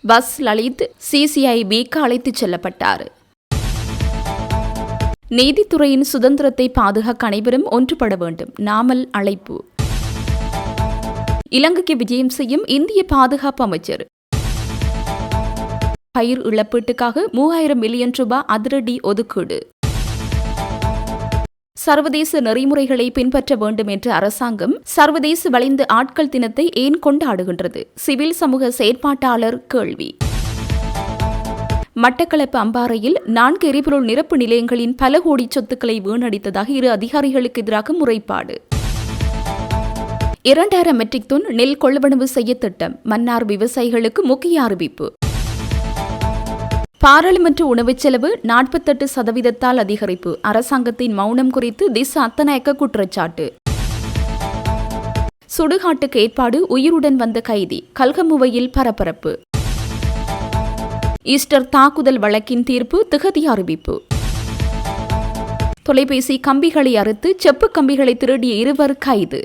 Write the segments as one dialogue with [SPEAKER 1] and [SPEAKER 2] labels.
[SPEAKER 1] Bus Lalit சிசிஐபிக்கு அழைத்துச் செல்லப்பட்டார். நீதித்துறையின் சுதந்திரத்தை பாதுகாக்க அனைவரும் ஒன்றுபட வேண்டும். நாமல் அழைப்பு. இலங்கைக்கு விஜயம் செய்யும் இந்திய பாதுகாப்பு அமைச்சர். பயிர் இழப்பீட்டுக்காக 3000 மில்லியன் ரூபாய் அதிரடி ஒதுக்கீடு. சர்வதேச நெறிமுறைகளை பின்பற்ற வேண்டும் என்ற அரசாங்கம் சர்வதேச வளைந்த ஆட்கள் தினத்தை ஏன் கொண்டாடுகின்றது? சிவில் சமூக செயற்பாட்டாளர் கேள்வி. மட்டக்களப்பு அம்பாறையில் 4 எரிபொருள் நிரப்பு நிலையங்களின் பல கோடி சொத்துக்களை வீணடித்ததாக 2 அதிகாரிகளுக்கு எதிராக முறைப்பாடு. 2000 மெட்ரிக் டன் நெல் கொள்வனவு செய்ய திட்டம். மன்னார் விவசாயிகளுக்கு முக்கிய அறிவிப்பு. பாராளுமன்ற உணவுச் செலவு 48% அதிகரிப்பு. அரசாங்கத்தின் மௌனம் குறித்து திஸ் அத்தநாயக்க குற்றச்சாட்டு. சுடுகாட்டுக்கு ஏற்பாடு, உயிருடன் வந்த கைதி. கல்கமுவையில் பரபரப்பு. ஈஸ்டர் தாக்குதல் வழக்கின் தீர்ப்பு திகதி அறிவிப்பு. தொலைபேசி கம்பிகளை அறுத்து செப்பு கம்பிகளை திருடிய 2 கைது.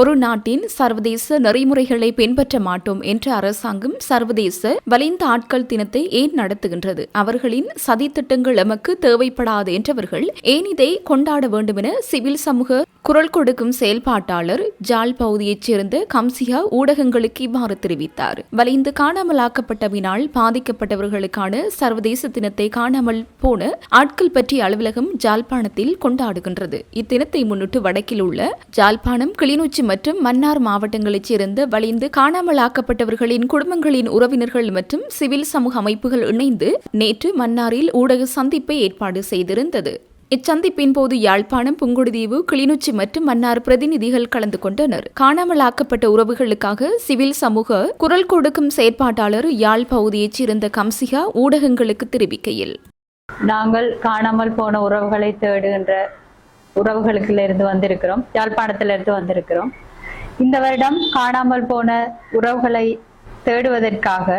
[SPEAKER 1] ஒரு நாட்டின் சர்வதேச நெறிமுறைகளை பின்பற்ற மாட்டோம் என்ற அரசாங்கம் சர்வதேச வளைந்த ஆட்கள் தினத்தை ஏன் நடத்துகின்றது? அவர்களின் சதித்திட்டங்கள் எமக்கு தேவைப்படாது என்றவர்கள் ஏன் இதை கொண்டாட வேண்டும் என சிவில் சமூக குரல் கொடுக்கும் செயல்பாட்டாளர் ஜாழ் பகுதியைச் சேர்ந்த கம்சியா ஊடகங்களுக்கு இவ்வாறு தெரிவித்தார். வளைந்து காணாமலாக்கப்பட்டவினால் பாதிக்கப்பட்டவர்களுக்கான சர்வதேச தினத்தை காணாமல் போன ஆட்கள் பற்றிய அலுவலகம் ஜாழ்ப்பாணத்தில் கொண்டாடுகின்றது. இத்தினத்தை முன்னிட்டு வடக்கில் உள்ள ஜாழ்ப்பாணம், கிளிநொச்சி மற்றும் மன்னார் மாவட்டங்களைச் சேர்ந்த வளைந்து காணாமலாக்கப்பட்டவர்களின் குடும்பங்களின் உறவினர்கள் மற்றும் சிவில் சமூக அமைப்புகள் இணைந்து நேற்று மன்னாரில் ஊடக சந்திப்பை ஏற்பாடு செய்திருந்தது. இச்சந்திப்பின் போது யாழ்ப்பாணம், புங்குடுதீவு, கிளிநொச்சி மற்றும் மன்னார் பிரதிநிதிகள் கலந்து கொண்டனர். காணாமலாக்கப்பட்ட உறவுகளுக்காக சிவில் சமூக குரல் கொடுக்கும் செயற்பாட்டாளர் யாழ் பகுதியைச் சேர்ந்த கம்சிகா ஊடகங்களுக்கு தெரிவிக்கையில்,
[SPEAKER 2] நாங்கள் காணாமல் போன உறவுகளை தேடுகின்ற உறவுகளுக்குள்ள இருந்து வந்திருக்கிறோம். யாழ்ப்பாணத்திலிருந்து வந்திருக்கிறோம். இந்த வருடம் காணாமல் போன உறவுகளை தேடுவதற்காக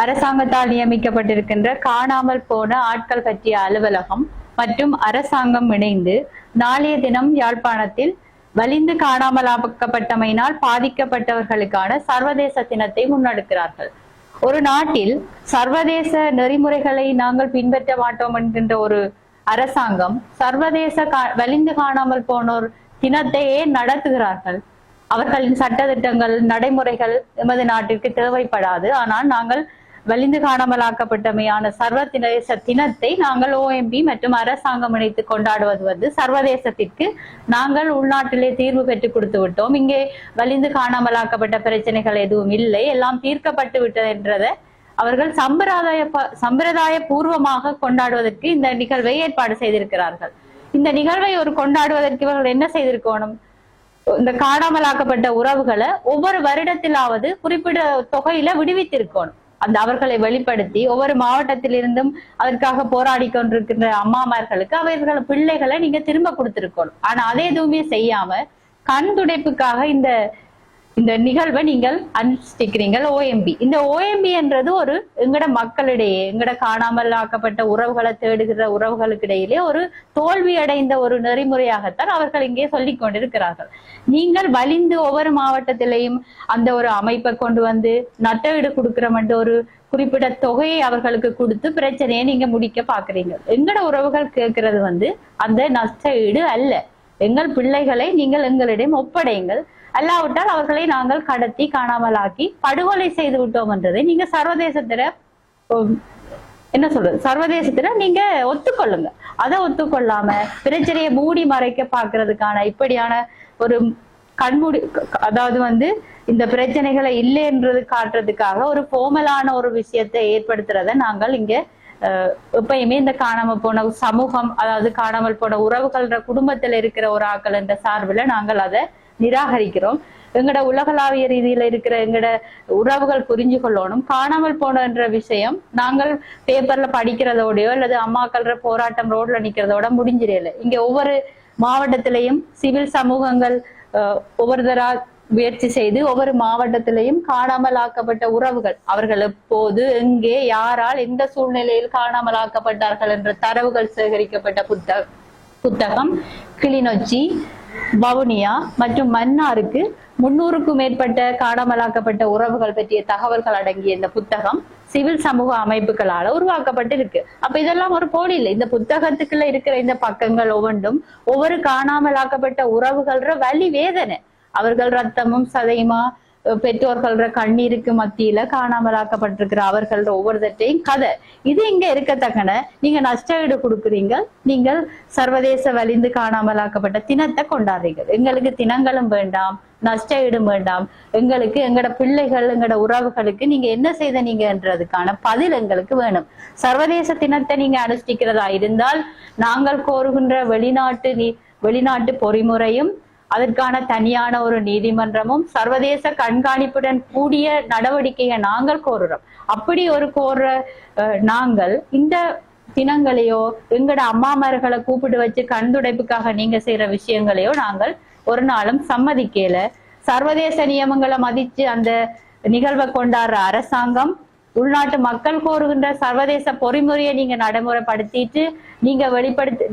[SPEAKER 2] அரசாங்கத்தால் நியமிக்கப்பட்டிருக்கின்ற காணாமல் போன ஆட்கள் பற்றிய அலுவலகம் மற்றும் அரசாங்கம் இணைந்து நாளைய தினம் யாழ்ப்பாணத்தில் வலிந்து காணாமலாக்கப்பட்டமையினால் பாதிக்கப்பட்டவர்களுக்கான சர்வதேச தினத்தை முன்னெடுக்கிறார்கள். ஒரு நாட்டில் சர்வதேச நெறிமுறைகளை நாங்கள் பின்பற்ற மாட்டோம் என்கின்ற ஒரு அரசாங்கம் சர்வதேச வலிந்து காணாமல் போனோர் தினத்தை ஏன் நடத்துகிறார்கள்? அவர்களின் சட்டத்திட்டங்கள், நடைமுறைகள் எமது நாட்டிற்கு தேவைப்படாது. ஆனால் நாங்கள் வலிந்து காணாமலாக்கப்பட்டமையான சர்வதேச தினத்தை நாங்கள் OMB மற்றும் அரசாங்கம் இணைத்து கொண்டாடுவது சர்வதேசத்திற்கு நாங்கள் உள்நாட்டிலே தீர்வு பெற்றுக் கொடுத்து விட்டோம், இங்கே வலிந்து காணாமலாக்கப்பட்ட பிரச்சனைகள் எதுவும் இல்லை, எல்லாம் தீர்க்கப்பட்டு விட்டது என்றதை அவர்கள் சம்பிரதாய பூர்வமாக கொண்டாடுவதற்கு இந்த நிகழ்வை ஏற்பாடு செய்திருக்கிறார்கள். இந்த நிகழ்வை கொண்டாடுவதற்கு இவர்கள் என்ன செய்திருக்கணும்? இந்த காணாமலாக்கப்பட்ட உறவுகளை ஒவ்வொரு வருடத்திலாவது குறிப்பிட்ட தொகையில விடுவித்திருக்கணும். அந்த அவர்களை வெளிப்படுத்தி ஒவ்வொரு மாவட்டத்திலிருந்தும் அதற்காக போராடி கொண்டிருக்கின்ற அம்மாமார்களுக்கு அவர்கள் பிள்ளைகளை நீங்க திரும்ப கொடுத்திருக்கணும். ஆனா அதே எதுவுமே செய்யாம கண் துடைப்புக்காக இந்த நிகழ்வை நீங்கள் அனுஷ்டிக்கிறீங்கள். OMB இந்த OMB என்றது ஒரு எங்கட மக்களிடையே, எங்கட காணாமல் ஆக்கப்பட்ட உறவுகளை தேடுகிற உறவுகளுக்கு இடையிலே ஒரு தோல்வி அடைந்த ஒரு நெறிமுறையாகத்தான் அவர்கள் இங்கே சொல்லிக் கொண்டிருக்கிறார்கள். நீங்கள் வலிந்து ஒவ்வொரு மாவட்டத்திலையும் அந்த ஒரு அமைப்பை கொண்டு வந்து நட்டஈடு கொடுக்கிறோம் என்ற ஒரு குறிப்பிட்ட தொகையை அவர்களுக்கு கொடுத்து பிரச்சனையை நீங்க முடிக்க பாக்குறீங்க. எங்கட உறவுகள் கேட்கிறது அந்த நஷ்ட ஈடு அல்ல. எங்கள் பிள்ளைகளை நீங்கள் எங்களிடம் ஒப்படையுங்கள், அல்லாவிட்டால் அவர்களை நாங்கள் கடத்தி காணாமலாக்கி படுகொலை செய்து விட்டோம் என்றதை நீங்க சர்வதேசத்துல சர்வதேசத்துல நீங்க ஒத்துக்கொள்ளுங்க. அதை ஒத்துக்கொள்ளாம பிரச்சனையை மூடி மறைக்க பாக்குறதுக்கான இப்படியான ஒரு கண்மூடி, அதாவது இந்த பிரச்சனைகளை இல்லை என்றது காட்டுறதுக்காக ஒரு போமலான ஒரு விஷயத்தை ஏற்படுத்துறத நாங்கள் இங்க எப்பயுமே இந்த காணாமல் போன சமூகம், அதாவது காணாமல் போன உறவுகள குடும்பத்துல இருக்கிற ஒரு ஆக்கள் என்ற சார்பில் நாங்கள் அதை நிராகரிக்கிறோம். எங்கட உலகளாவிய ரீதியில இருக்கிற எங்கட உறவுகள் புரிஞ்சு கொள்ளணும். காணாமல் போன என்ற விஷயம் நாங்கள் பேப்பர்ல படிக்கிறதோடயோ அல்லது அம்மாக்கள் போராட்டம் ரோட்ல நிக்கிறதோட முடிஞ்சிடல. இங்க ஒவ்வொரு மாவட்டத்திலையும் சிவில் சமூகங்கள் ஒவ்வொருத்தரா முயற்சி செய்து ஒவ்வொரு மாவட்டத்திலையும் காணாமல் ஆக்கப்பட்ட உறவுகள் அவர்கள் எப்போது, எங்கே, யாரால், எந்த சூழ்நிலையில் காணாமல் ஆக்கப்பட்டார்கள் என்ற தரவுகள் சேகரிக்கப்பட்ட புத்தகம் கிளிநொச்சி, வவுனியா மற்றும் மன்னாருக்கு 300க்கும் மேற்பட்ட காணாமலாக்கப்பட்ட உறவுகள் பற்றிய தகவல்கள் அடங்கிய இந்த புத்தகம் சிவில் சமூக அமைப்புகளால உருவாக்கப்பட்டிருக்கு. அப்ப இதெல்லாம் ஒரு போலி இல்லை. இந்த புத்தகத்துக்குள்ள இருக்கிற இந்த பக்கங்கள் ஒவ்வொன்றும் ஒவ்வொரு காணாமலாக்கப்பட்ட உறவுகள வலி வேதனை, அவர்கள் ரத்தமும் சதையுமா பெற்றோர்கள கண்ணீருக்கு மத்தியில காணாமலாக்கப்பட்டிருக்கிற அவர்கள் ஒவ்வொருத்தையும் கதை. இது இங்க இருக்கத்தக்கன நீங்க நஷ்டஈடு கொடுக்குறீங்க, நீங்கள் சர்வதேச வலிந்து காணாமலாக்கப்பட்ட தினத்தை கொண்டாடுறீங்க. எங்களுக்கு தினங்களும் வேண்டாம், நஷ்டஈடும் வேண்டாம். எங்களுக்கு எங்களோட பிள்ளைகள் எங்களோட உறவுகளுக்கு நீங்க என்ன செய்த நீங்கன்றதுக்கான பதில் எங்களுக்கு வேணும். சர்வதேச தினத்தை நீங்க அனுஷ்டிக்கிறதா இருந்தால் நாங்கள் கோருகின்ற வெளிநாட்டு பொறிமுறையும் அதற்கான தனியான ஒரு நீதிமன்றமும் சர்வதேச கண்காணிப்புடன் கூடிய நடவடிக்கையை நாங்கள் கோருறோம். அப்படி ஒரு நாங்கள் இந்த தினங்களையோ எங்கட அம்மாமார்களை கூப்பிட்டு வச்சு கண்துடைப்புக்காக நீங்க செய்யற விஷயங்களையோ நாங்கள் ஒரு நாளும் சம்மதிக்கல. சர்வதேச நியமங்களை மதிச்சு அந்த நிகழ்வை கொண்டாடுற அரசாங்கம் உள்நாட்டு மக்கள் கோருகின்ற சர்வதேச பொறிமுறையை நீங்க நடைமுறைப்படுத்திட்டு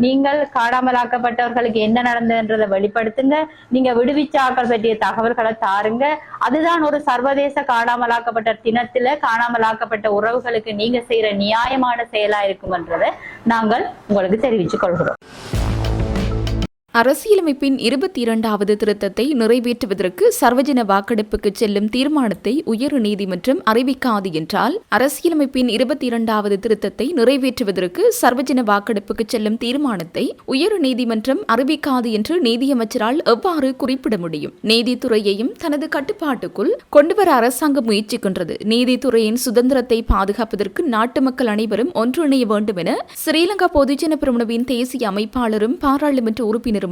[SPEAKER 2] நீங்கள் காணாமலாக்கப்பட்டவர்களுக்கு என்ன நடந்ததுன்றதை வெளிப்படுத்துங்க. நீங்க விடுவிச்சாக்கள் பற்றிய தகவல்களை தாருங்க. அதுதான் ஒரு சர்வதேச காணாமலாக்கப்பட்ட தினத்துல காணாமலாக்கப்பட்ட உறவுகளுக்கு நீங்க செய்யற நியாயமான செயலா இருக்கும்ன்றதை நாங்கள் உங்களுக்கு தெரிவித்துக் கொள்கிறோம்.
[SPEAKER 1] அரசியலமைப்பின் 22வது திருத்தத்தை நிறைவேற்றுவதற்கு சர்வஜன வாக்கெடுப்புக்கு செல்லும் தீர்மானத்தை உயர் நீதிமன்றம் அறிவிக்காது என்றால், அரசியலமைப்பின் 22வது திருத்தத்தை நிறைவேற்றுவதற்கு சர்வஜன வாக்கெடுப்புக்கு செல்லும் தீர்மானத்தை உயர் நீதிமன்றம் அறிவிக்காது என்று நீதியமைச்சரால் எவ்வாறு குறிப்பிட முடியும்? நீதித்துறையையும் தனது கட்டுப்பாட்டுக்குள் கொண்டுவர அரசாங்கம் முயற்சிக்கின்றது. நீதித்துறையின் சுதந்திரத்தை பாதுகாப்பதற்கு நாட்டு மக்கள் அனைவரும் ஒன்றிணைய வேண்டும் என ஸ்ரீலங்கா பொதுஜன பெரமுனவின் தேசிய அமைப்பாளரும் பாராளுமன்ற உறுப்பினர்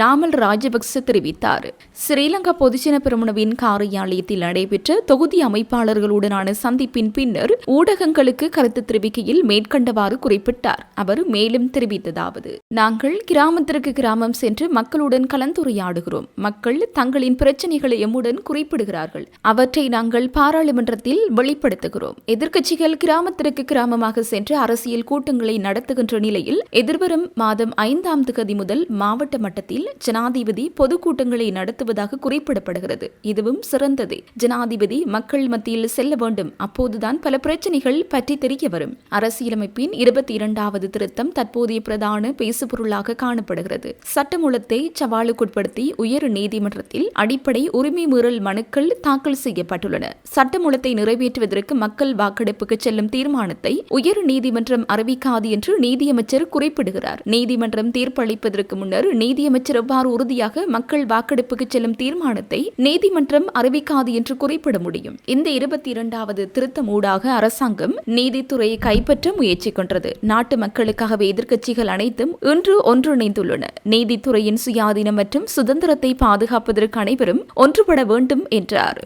[SPEAKER 1] நாமல் ராஜபக்ச தெரிவித்தார். ஸ்ரீலங்கா பொதுஜன பெரமுனவின் காரியாலயத்தில் நடைபெற்ற தொகுதி அமைப்பாளர்களுடனான சந்திப்பின் பின்னர் ஊடகங்களுக்கு கருத்து தெரிவிக்கையில் மேற்கண்டவாறு குறிப்பிட்டார். அவர் மேலும் தெரிவித்ததாவது: நாங்கள் கிராமத்திற்கு கிராமம் சென்று மக்களுடன் கலந்துரையாடுகிறோம். மக்கள் தங்களின் பிரச்சனைகளை எம்முடன் குறிப்பிடுகிறார்கள். அவற்றை நாங்கள் பாராளுமன்றத்தில் வெளிப்படுத்துகிறோம். எதிர்க்கட்சிகள் கிராமத்திற்கு கிராமமாக சென்று அரசியல் கூட்டங்களை நடத்துகின்ற நிலையில் எதிர்வரும் மாதம் 5ஆம் தேதி முதல் மாவட்ட மட்டத்தில் ஜனாதிபதி பொதுக்கூட்டங்களை நடத்துவதாக குறிப்பிடப்படுகிறது. இதுவும் சிறந்தது. ஜனாதிபதி மக்கள் மத்தியில் செல்ல வேண்டும். அப்போதுதான் பல பிரச்சனைகள் பற்றி தெரிய வரும். அரசியலமைப்பின் 22வது திருத்தம் தற்போதைய பிரதான பேசுபொருளாக காணப்படுகிறது. சட்டமூலத்தை சவாலுக்குட்படுத்தி உயர் நீதிமன்றத்தில் அடிப்படை உரிமை மீறல் மனுக்கள் தாக்கல் செய்யப்பட்டுள்ளன. சட்டமூலத்தை நிறைவேற்றுவதற்கு மக்கள் வாக்கெடுப்புக்கு செல்லும் தீர்மானத்தை உயர் நீதிமன்றம் அறிவிக்காது என்று நீதியமைச்சர் குறிப்பிடுகிறார். நீதிமன்றம் தீர்ப்பளிப்பதற்கு முன்னர் நீதியமைச்சர் எவ்வாறு உறுதியாக மக்கள் வாக்கெடுப்புக்கு செல்லும் தீர்மானத்தை நீதிமன்றம் அறிவிக்காது என்று குறிப்பிட முடியும்? இந்த 22வது திருத்தம் ஊடாக அரசாங்கம் நீதித்துறையை கைப்பற்ற முயற்சிக்கின்றது. நாட்டு மக்களுக்காகவே எதிர்க்கட்சிகள் அனைத்தும் இன்று ஒன்றிணைந்துள்ளன. நீதித்துறையின் சுயாதீனம் மற்றும் சுதந்திரத்தை பாதுகாப்பதற்கு அனைவரும் ஒன்றுபட வேண்டும் என்றார்.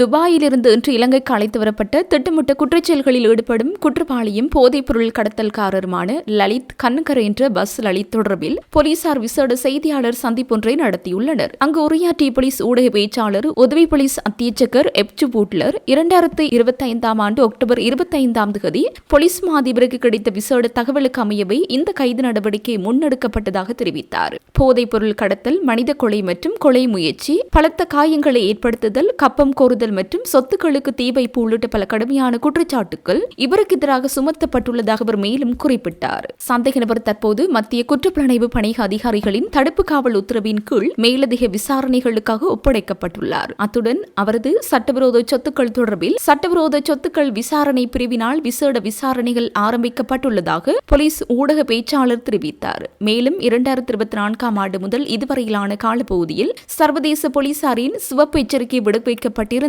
[SPEAKER 1] துபாயிலிருந்து இன்று இலங்கைக்கு அழைத்து வரப்பட்ட திட்டமிட்ட குற்றச்செயல்களில் ஈடுபடும் குற்றவாளியும் போதைப்பொருள் கடத்தல்காரருமான லலித் கண்ணகர் என்ற பஸ் லலித் தொடர்பில் போலீசார் விசேட செய்தியாளர் சந்திப்பொன்றை நடத்தியுள்ளனர். அங்கு உரையாற்றிய போலீஸ் ஊடக பேச்சாளர் உதவி போலீஸ் அத்தியட்சகர் எப்சு பூட்லர் 2025ஆம் ஆண்டு அக்டோபர் 25ஆம் தேதி போலீஸ் மாதிபருக்கு கிடைத்த விசேட தகவலுக்கு அமையவே இந்த கைது நடவடிக்கை முன்னெடுக்கப்பட்டதாக தெரிவித்தார். போதைப்பொருள் கடத்தல், மனித கொலை மற்றும் கொலை முயற்சி, பலத்த காயங்களை ஏற்படுத்துதல், கப்பம் கோருதல் மற்றும் சொத்துக்களுக்கு தீ வைப்பு உள்ளிட்ட பல கடுமையான குற்றச்சாட்டுகள் இவருக்கு எதிராக சுமத்தப்பட்டுள்ளதாக அவர் மேலும் குறிப்பிட்டார். சந்தேக நபர் தற்போது மத்திய குற்றப்புலனாய்வு பணிக அதிகாரிகளின் தடுப்பு காவல் உத்தரவின் கீழ் மேலதிக விசாரணைகளுக்காக ஒப்படைக்கப்பட்டுள்ளார். அத்துடன் அவரது சட்டவிரோத சொத்துக்கள் தொடர்பில் சட்டவிரோத சொத்துக்கள் விசாரணை பிரிவினால் விசேட விசாரணைகள் ஆரம்பிக்கப்பட்டுள்ளதாக போலீஸ் ஊடக பேச்சாளர் தெரிவித்தார். மேலும் 2024ஆம் ஆண்டு முதல் இதுவரையிலான காலப்பகுதியில் சர்வதேச போலீசாரின் சிவப்பு எச்சரிக்கை விடுவிக்கப்பட்டிருந்த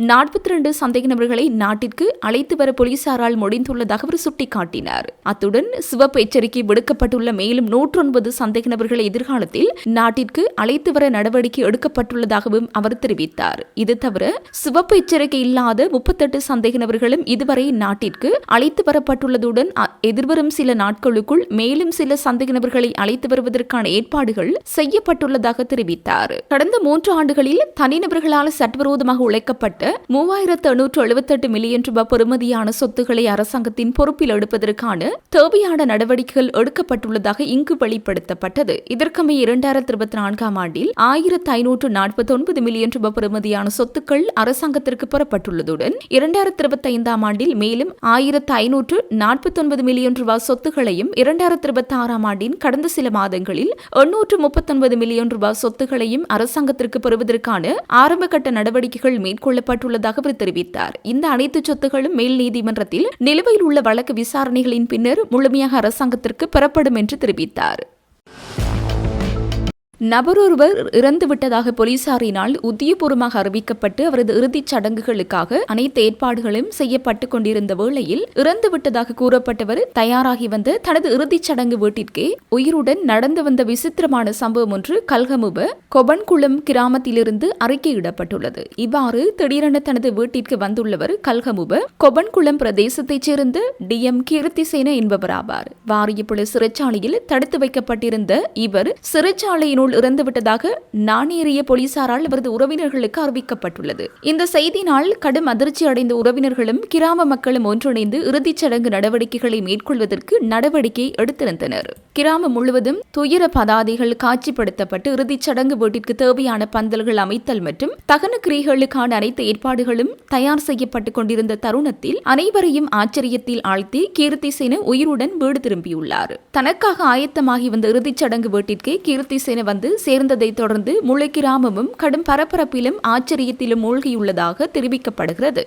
[SPEAKER 1] 42 சந்தேக நபர்களை நாட்டிற்கு அழைத்து வர போலீசாரால் முடிந்துள்ளதாக அவர் சுட்டிக்காட்டினார். அத்துடன் சிவப்பு எச்சரிக்கை விடுக்கப்பட்டுள்ள மேலும் 109 சந்தேக நபர்களை எதிர்காலத்தில் நாட்டிற்கு அழைத்து வர நடவடிக்கை எடுக்கப்பட்டுள்ளதாகவும் அவர் தெரிவித்தார். இது தவிர சிவப்பு எச்சரிக்கை இல்லாத 38 சந்தேக நபர்களும் இதுவரை நாட்டிற்கு அழைத்து வரப்பட்டுள்ளதுடன் எதிர்வரும் சில நாட்களுக்குள் மேலும் சில சந்தேக நபர்களை அழைத்து வருவதற்கான ஏற்பாடுகள் செய்யப்பட்டுள்ளதாக தெரிவித்தார். கடந்த 3 ஆண்டுகளில் தனிநபர்களால் சட்டவிரோதமாக கலைக்கப்பட்ட 3878 மில்லியன் ரூபாய் பெறுமதியான சொத்துக்களை அரசாங்கத்தின் பொறுப்பில் எடுப்பதற்கான தேவையான நடவடிக்கைகள் எடுக்கப்பட்டுள்ளதாக இங்கு வெளிப்படுத்தப்பட்டது. இதற்கமைய 2024 ஆண்டில் 1549 மில்லியன் ரூபாய் பெறுமதியான சொத்துக்கள் அரசாங்கத்திற்கு பெறப்பட்டுள்ளதுடன் 2025 ஆண்டில் மேலும் 1549 மில்லியன் ரூபாய் சொத்துக்களையும் 2026 ஆண்டின் கடந்த சில மாதங்களில் 839 மில்லியன் ரூபாய் சொத்துக்களையும் அரசாங்கத்திற்கு பெறுவதற்கான ஆரம்பகட்ட நடவடிக்கைகள் மேற்கொள்ளப்பட்டுள்ளதாக அவர் தெரிவித்தார். இந்த அனைத்து சொத்துகளும் மேல் நீதிமன்றத்தில் நிலுவையில் உள்ள வழக்கு விசாரணைகளின் பின்னர் முழுமையாக அரசாங்கத்திற்கு பெறப்படும் என்று தெரிவித்தார். நபரொருவர் இறந்துவிட்டதாக போலீசாரினால் உத்தியபூர்வமாக அறிவிக்கப்பட்டு அவரது இறுதிச் சடங்குகளுக்காக அனைத்து ஏற்பாடுகளும் செய்யப்பட்டுக் கொண்டிருந்த வேளையில் இறந்துவிட்டதாக கூறப்பட்டவர் தயாராகி வந்த தனது இறுதிச் சடங்கு வீட்டிற்கே உயிருடன் நடந்து வந்த விசித்திரமான சம்பவம் ஒன்று கல்கமுப கொபன்குளம் கிராமத்திலிருந்து அறிக்கையிடப்பட்டுள்ளது. இவ்வாறு திடீரென தனது வீட்டிற்கு வந்துள்ளவர் கல்கமுப கொபன்குளம் பிரதேசத்தைச் சேர்ந்த DM கீர்த்திசேன என்பவராவார். வாரியப்புல சிறைச்சாலையில் தடுத்து வைக்கப்பட்டிருந்த இவர் சிறைச்சாலையினுள் இறந்துவிட்டதாக நாணேறிய போலீசாரால் அவரது உறவினர்களுக்கு அறிவிக்கப்பட்டுள்ளது. இந்த செய்தியினால் கடும் அதிர்ச்சி அடைந்த உறவினர்களும் கிராம மக்களும் ஒன்றிணைந்து இறுதிச் சடங்கு நடவடிக்கைகளை மேற்கொள்வதற்கு நடவடிக்கை எடுத்திருந்தனர். கிராமம் முழுவதும் துயர பதாதைகள் காட்சிப்படுத்தப்பட்டு இறுதிச் சடங்கு வீட்டிற்கு தேவையான பந்தல்கள் அமைத்தல் மற்றும் தகன கிரியைகளுக்கான அனைத்து ஏற்பாடுகளும் தயார் செய்யப்பட்டுக் கொண்டிருந்த தருணத்தில் அனைவரையும் ஆச்சரியத்தில் ஆழ்த்தி கீர்த்திசேன உயிருடன் வீடு திரும்பியுள்ளார். தனக்காக ஆயத்தமாகி வந்த இறுதிச் சடங்கு வீட்டிற்கே கீர்த்திசேன வந்து சேர்ந்ததை தொடர்ந்து முழு கிராமமும் கடும் பரபரப்பிலும் ஆச்சரியத்திலும் மூழ்கியுள்ளதாக தெரிவிக்கப்படுகிறது.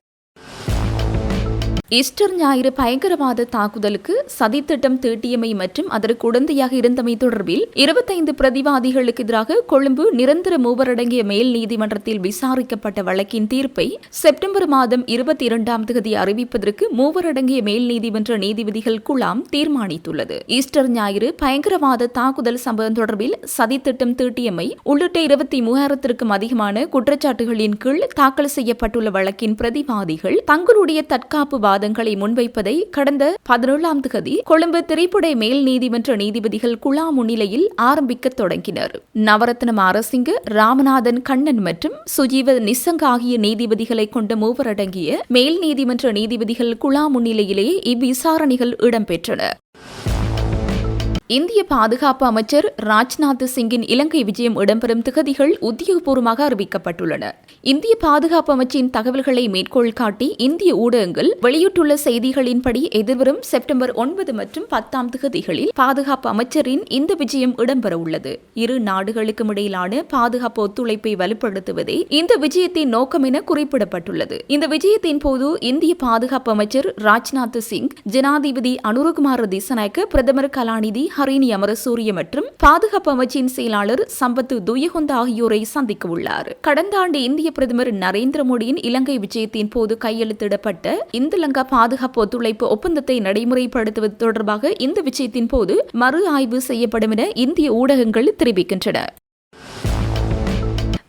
[SPEAKER 1] ஈஸ்டர் ஞாயிறு பயங்கரவாத தாக்குதலுக்கு சதித்திட்டம் தீட்டியமை மற்றும் அதற்கு உடந்தையாக இருந்தமை தொடர்பில் 25 பிரதிவாதிகளுக்கு எதிராக கொழும்பு நிரந்தர மூவரடங்கிய மேல் நீதிமன்றத்தில் விசாரிக்கப்பட்ட வழக்கின் தீர்ப்பை செப்டம்பர் மாதம் 22ஆம் தேதி அறிவிப்பதற்கு மூவரடங்கிய மேல் நீதிமன்ற நீதிபதிகள் குழாம் தீர்மானித்துள்ளது. ஈஸ்டர் ஞாயிறு பயங்கரவாத தாக்குதல் சம்பவம் தொடர்பில் சதித்திட்டம் தீட்டியமை உள்ளிட்ட 23,000க்கும் அதிகமான குற்றச்சாட்டுகளின் கீழ் தாக்கல் செய்யப்பட்டுள்ள வழக்கின் பிரதிவாதிகள் தங்களுடைய தற்காப்பு வாதங்களை முன்வைப்பதை கடந்த 17ஆம் தேதி கொழும்பு திரைப்பட மேல் நீதிமன்ற நீதிபதிகள் குழா முன்னிலையில் ஆரம்பிக்க தொடங்கினர். நவரத்ன மாரசிங்க, ராமநாதன் கண்ணன் மற்றும் சுஜீவ நிசங்க ஆகிய நீதிபதிகளை கொண்ட மூவரடங்கிய மேல் நீதிமன்ற நீதிபதிகள் குழா முன்னிலையிலேயே இவ்விசாரணைகள் இடம்பெற்றன. இந்திய பாதுகாப்பு அமைச்சர் ராஜ்நாத் சிங்கின் இலங்கை விஜயம் இடம்பெறும் திகதிகள் உத்தியோகபூர்வமாக அறிவிக்கப்பட்டுள்ளன. இந்திய பாதுகாப்பு அமைச்சின் தகவல்களை மேற்கோள் காட்டி இந்திய ஊடகங்கள் வெளியிட்டுள்ள செய்திகளின்படி எதிர்வரும் செப்டம்பர் 9 மற்றும் 10ஆம் திகதிகளில் பாதுகாப்பு அமைச்சரின் இந்த விஜயம் இடம்பெறவுள்ளது. இரு நாடுகளுக்கும் இடையிலான பாதுகாப்பு ஒத்துழைப்பை வலுப்படுத்துவதே இந்த விஜயத்தின் நோக்கம் என குறிப்பிடப்பட்டுள்ளது. இந்த விஜயத்தின் போது இந்திய பாதுகாப்பு அமைச்சர் ராஜ்நாத் சிங், ஜனாதிபதி அனுரகுமார திசநாயக்க, பிரதமர் கலாநிதி ஹரிணி அமரசூரிய மற்றும் பாதுகாப்பு அமைச்சின் செயலாளர் சம்பத் துயகொந்த ஆகியோரை சந்திக்க உள்ளார். கடந்த ஆண்டு இந்திய பிரதமர் நரேந்திர மோடியின் இலங்கை விஜயத்தின் போது கையெழுத்திடப்பட்ட இந்திய பாதுகாப்பு ஒத்துழைப்பு ஒப்பந்தத்தை நடைமுறைப்படுத்துவது தொடர்பாக இந்த விஜயத்தின் போது மறு ஆய்வு செய்யப்படும் என இந்திய ஊடகங்கள் தெரிவிக்கின்றன.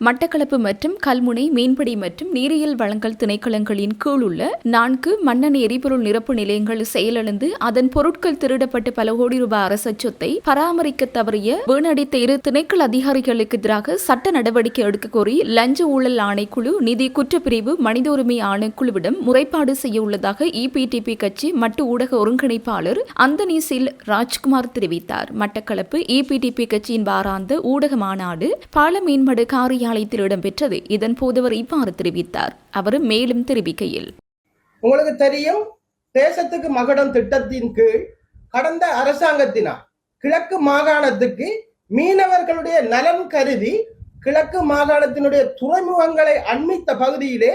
[SPEAKER 1] மட்டக்களப்பு மற்றும் கல்முனை மீன்பிடி மற்றும் நீரியல் வளங்கள் திணைக்களங்களின் கீழ் உள்ள 4 மண்ணெண்ணெய் எரிபொருள் நிரப்பு நிலையங்கள் செயலிழந்து அதன் பொருட்கள் திருடப்பட்டு பல கோடி ரூபாய் அரச சொத்தை பராமரிக்க தவறிய வீணடித்த 2 திணைக்கள அதிகாரிகளுக்கு எதிராக சட்ட நடவடிக்கை எடுக்க கோரி லஞ்ச ஊழல் ஆணைக்குழு, நிதி குற்றப்பிரிவு, மனித உரிமை ஆணைக்குழுவிடம் முறைப்பாடு செய்ய உள்ளதாக EPTP கட்சி மட்டு ஊடக ஒருங்கிணைப்பாளர் அந்தனீசில் ராஜ்குமார் தெரிவித்தார். மட்டக்களப்பு EPTP கட்சியின் வாராந்த ஊடக மாநாடு பாலமீன்மடு காரியாலயத்தில் இடம்பெற்றது. இதன் போது அவர் இவ்வாறு தெரிவித்தார். அவர் மேலும் தெரிவிக்கையில்,
[SPEAKER 3] உங்களுக்கு தெரியும், தேசத்துக்கு மகுடம் திட்டத்தின் கீழ் கடந்த அரசாங்கத்தினால் கிழக்கு மாகாணத்துக்கு மீனவர்களுடைய நலன் கருதி கிழக்கு மாகாணத்தினுடைய துறைமுகங்களை அண்மித்த பகுதியிலே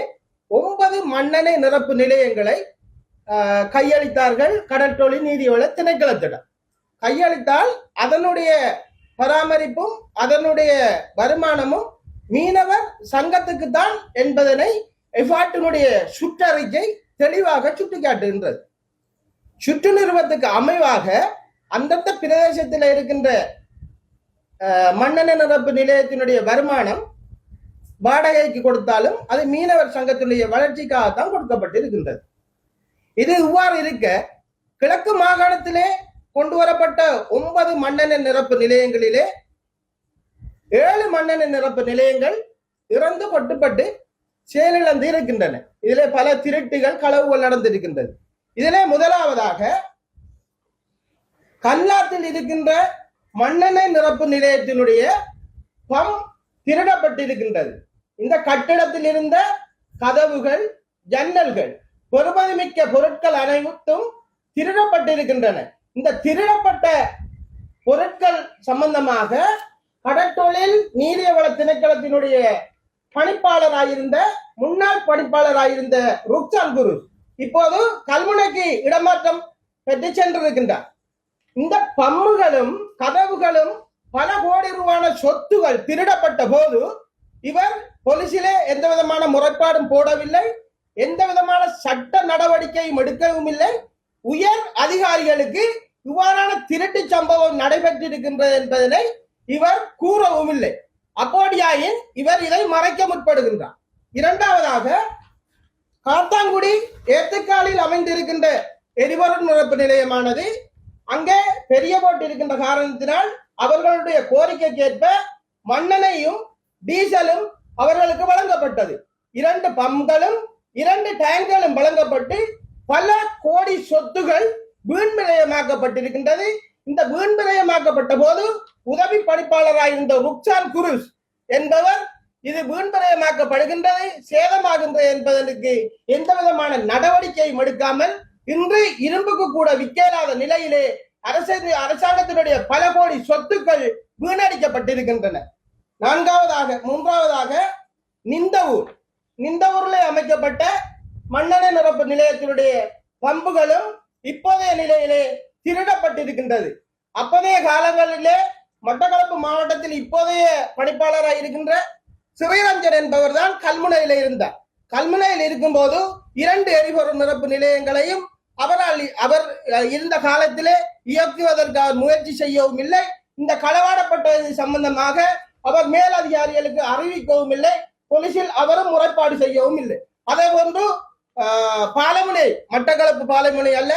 [SPEAKER 3] 9 மண்ணெண்ணெய் நிரப்பு நிலையங்களை கையளித்தார்கள். கடற்றொழில் நீதிவள திணைக்களத்திடம் கையளித்தால் அதனுடைய பராமரிப்பும் அதனுடைய வருமானமும் மீனவர் சங்கத்துக்கு தான் என்பதனை எஃபாட்டினுடைய சுற்றறிக்கை தெளிவாக சுட்டிக்காட்டுகின்றது. சுற்று நிறுவனத்துக்கு அமைவாக அந்தந்த பிரதேசத்தில் இருக்கின்ற மண்ணெண்ணெய் நிரப்பு நிலையத்தினுடைய வருமானம் வாடகைக்கு கொடுத்தாலும் அது மீனவர் சங்கத்தினுடைய வளர்ச்சிக்காகத்தான் கொடுக்கப்பட்டிருக்கின்றது. இது இவ்வாறு இருக்க கிழக்கு மாகாணத்திலே கொண்டு வரப்பட்ட 9 மண்ணெண்ணெய் நிரப்பு நிலையங்களிலே 7 மண்ணெண்ணெய் நிரப்பு நிலையங்கள் இறந்து கொட்டுப்பட்டு செயலிழந்து இருக்கின்றன. இதிலே பல திருட்டுகள் களவுகள் நடந்திருக்கின்றது. இதிலே முதலாவதாக கல்லாத்தில் இருக்கின்ற மண்ணெண்ணெய் நிரப்பு நிலையத்தினுடைய பம் திருடப்பட்டிருக்கின்றது. இந்த கட்டிடத்தில் இருந்த கதவுகள், ஜன்னல்கள், பெறுமதிமிக்க பொருட்கள் அனைத்தும் திருடப்பட்டிருக்கின்றன. இந்த திருடப்பட்ட பொருட்கள் சம்பந்தமாக கடற்றொழில் நீரியவள திணைக்களத்தினுடைய பணிப்பாளராயிருந்த முன்னாள் பணிப்பாளராயிருந்த ருக்சான் குரு இப்போது கல்முனைக்கு இடமாற்றம் பெற்று சென்றிருக்கின்றார். இந்த பம்முகளும் கதவுகளும் பல கோடி ரூபான சொத்துகள் திருடப்பட்ட போது இவர் போலீசிலே எந்த விதமான முறைப்பாடும் போடவில்லை, எந்த விதமான சட்ட நடவடிக்கையும் எடுக்கவும் இல்லை. உயர் அதிகாரிகளுக்கு இவ்வாறான திருட்டு சம்பவம் நடைபெற்றிருக்கின்றது என்பதனை இவர் கூறவும் இல்லை. அப்போடியாயின் இவர் இதை மறைக்க முற்படுகின்றார். இரண்டாவதாக காத்தாங்குடி ஏத்துக்காலில் அமைந்திருக்கின்ற எரிபொருள் நிரப்பு நிலையமானது அங்கே பெரிய போட்டு இருக்கின்ற காரணத்தினால் அவர்களுடைய கோரிக்கைக்கேற்ப மண்ணெண்ணையும் டீசலும் அவர்களுக்கு வழங்கப்பட்டது. 2 பம்களும் 2 டேங்களும் வழங்கப்பட்டு பல கோடி சொத்துகள் வீண்விரயமாக்கப்பட்டிருக்கின்றது. இந்த வீண்விரயமாக்கப்பட்ட போது உதவி பணிப்பாளராயிருந்த ருக்சான் குருஸ் என்பவர் இது வீண்விரயமாக்கப்படுகின்றது, சேதமாகின்றது என்பதற்கு எந்த விதமான நடவடிக்கையும் எடுக்காமல் இன்று இரும்புக்கு கூட விற்கலாத நிலையிலே அரசாங்கத்தினுடைய பல கோடி சொத்துக்கள் வீணடிக்கப்பட்டிருக்கின்றன. மூன்றாவதாக நிந்தவூர்ல அமைக்கப்பட்ட மண்ணெண்ணெய் நிரப்பு நிலையத்தினுடைய பம்புகளும் இப்போதைய நிலையிலே திருடப்பட்டிருக்கின்றது. அப்போதைய காலங்களிலே மட்டக்களப்பு மாவட்டத்தில் இப்போதைய பணிப்பாளராக இருக்கின்ற சிவரஞ்சன் என்பவர் தான் கல்முனையில இருந்தார். கல்முனையில் இருக்கும் போது 2 எரிபொருள் நிரப்பு நிலையங்களையும் அவர் இருந்த காலத்திலே இயக்குவதற்காக முயற்சி செய்யவும் இல்லை. இந்த களவாடப்பட்டது சம்பந்தமாக அவர் மேலதிகாரிகளுக்கு அறிவிக்கவும் இல்லை. போலீசில் அவரும் முறைப்பாடு செய்யவும் இல்லை. அதே போன்று பாலமுனை, மட்டக்களப்பு பாலமுனை அல்ல,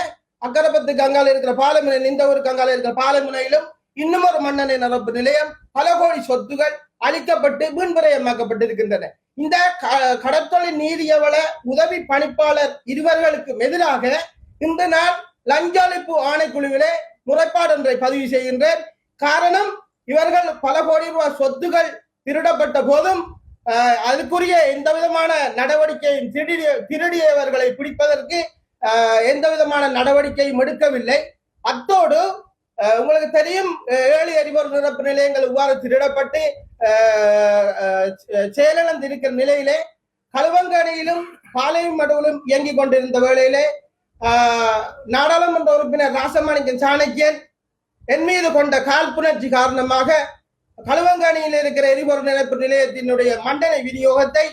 [SPEAKER 3] அக்கரப்பத்து கங்கால இருக்கிற பாலமுனை, நிந்தவூர் கங்கால இருக்கிற பாலமுனையிலும் இன்னும் ஒரு மண்ணெண்ணெய் நிரப்பு நிலையம், பல கோடி சொத்துகள் அளிக்கப்பட்டு வீண்விரயமாக்கப்பட்டிருக்கின்றன. இந்த கடற்தொழில் நீரியவள உதவி பணிப்பாளர் இருவர்களுக்கு எதிராக இன்று நான் லஞ்ச ஒழிப்பு ஆணைக்குழுவிலே முறைப்பாடு ஒன்றை பதிவு செய்கின்றேன். காரணம், இவர்கள் பல கோடி ரூபாய் சொத்துகள் திருடப்பட்ட போதும் அதுக்குரிய எந்த விதமான நடவடிக்கையும் திருடியவர்களை பிடிப்பதற்கு எந்த விதமான நடவடிக்கையும் எடுக்கவில்லை. அத்தோடு உங்களுக்கு தெரியும், 7 எரிபொருள் நிரப்பு நிலையங்கள் இவ்வாறு திருடப்பட்டு செயலிழந்து இருக்கிற நிலையிலே களுவங்கணியிலும் பாளையமடுவிலும் இயங்கிக் கொண்டிருந்த வேளையிலே நாடாளுமன்ற உறுப்பினர் ராசமாணிக்கன் சாணக்கியன் என் மீது கொண்ட காழ்ப்புணர்ச்சி காரணமாக களுவங்கணியில் இருக்கிற எரிபொருள் நிரப்பு நிலையத்தினுடைய மண்டல விநியோகத்தை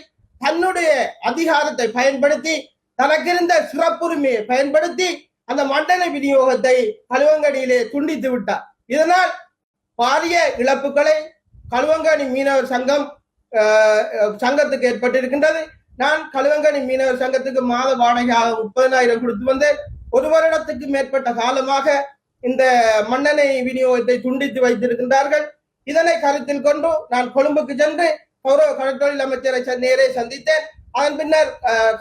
[SPEAKER 3] தன்னுடைய அதிகாரத்தை பயன்படுத்தி, தனக்கிருந்த சிறப்புரிமையை பயன்படுத்தி அந்த மண்டல விநியோகத்தை களுவங்கணியிலே துண்டித்து விட்டார். இதனால் பாரிய இழப்புகளை களுவங்கணி மீனவர் சங்கத்துக்கு ஏற்பட்டிருக்கின்றது. நான் களுவங்கணி மீனவர் சங்கத்துக்கு மாத வாடகையாக 30,000 கொடுத்து வந்தேன். 1 வருடத்துக்கு மேற்பட்ட காலமாக இந்த மண்ணெண்ணெய் விநியோகத்தை துண்டித்து வைத்திருக்கின்றார்கள். இதனை கருத்தில் கொண்டு நான் கொழும்புக்கு சென்று கௌரவ கடற்தொழில் அமைச்சரை நேரே சந்தித்தேன். அதன் பின்னர்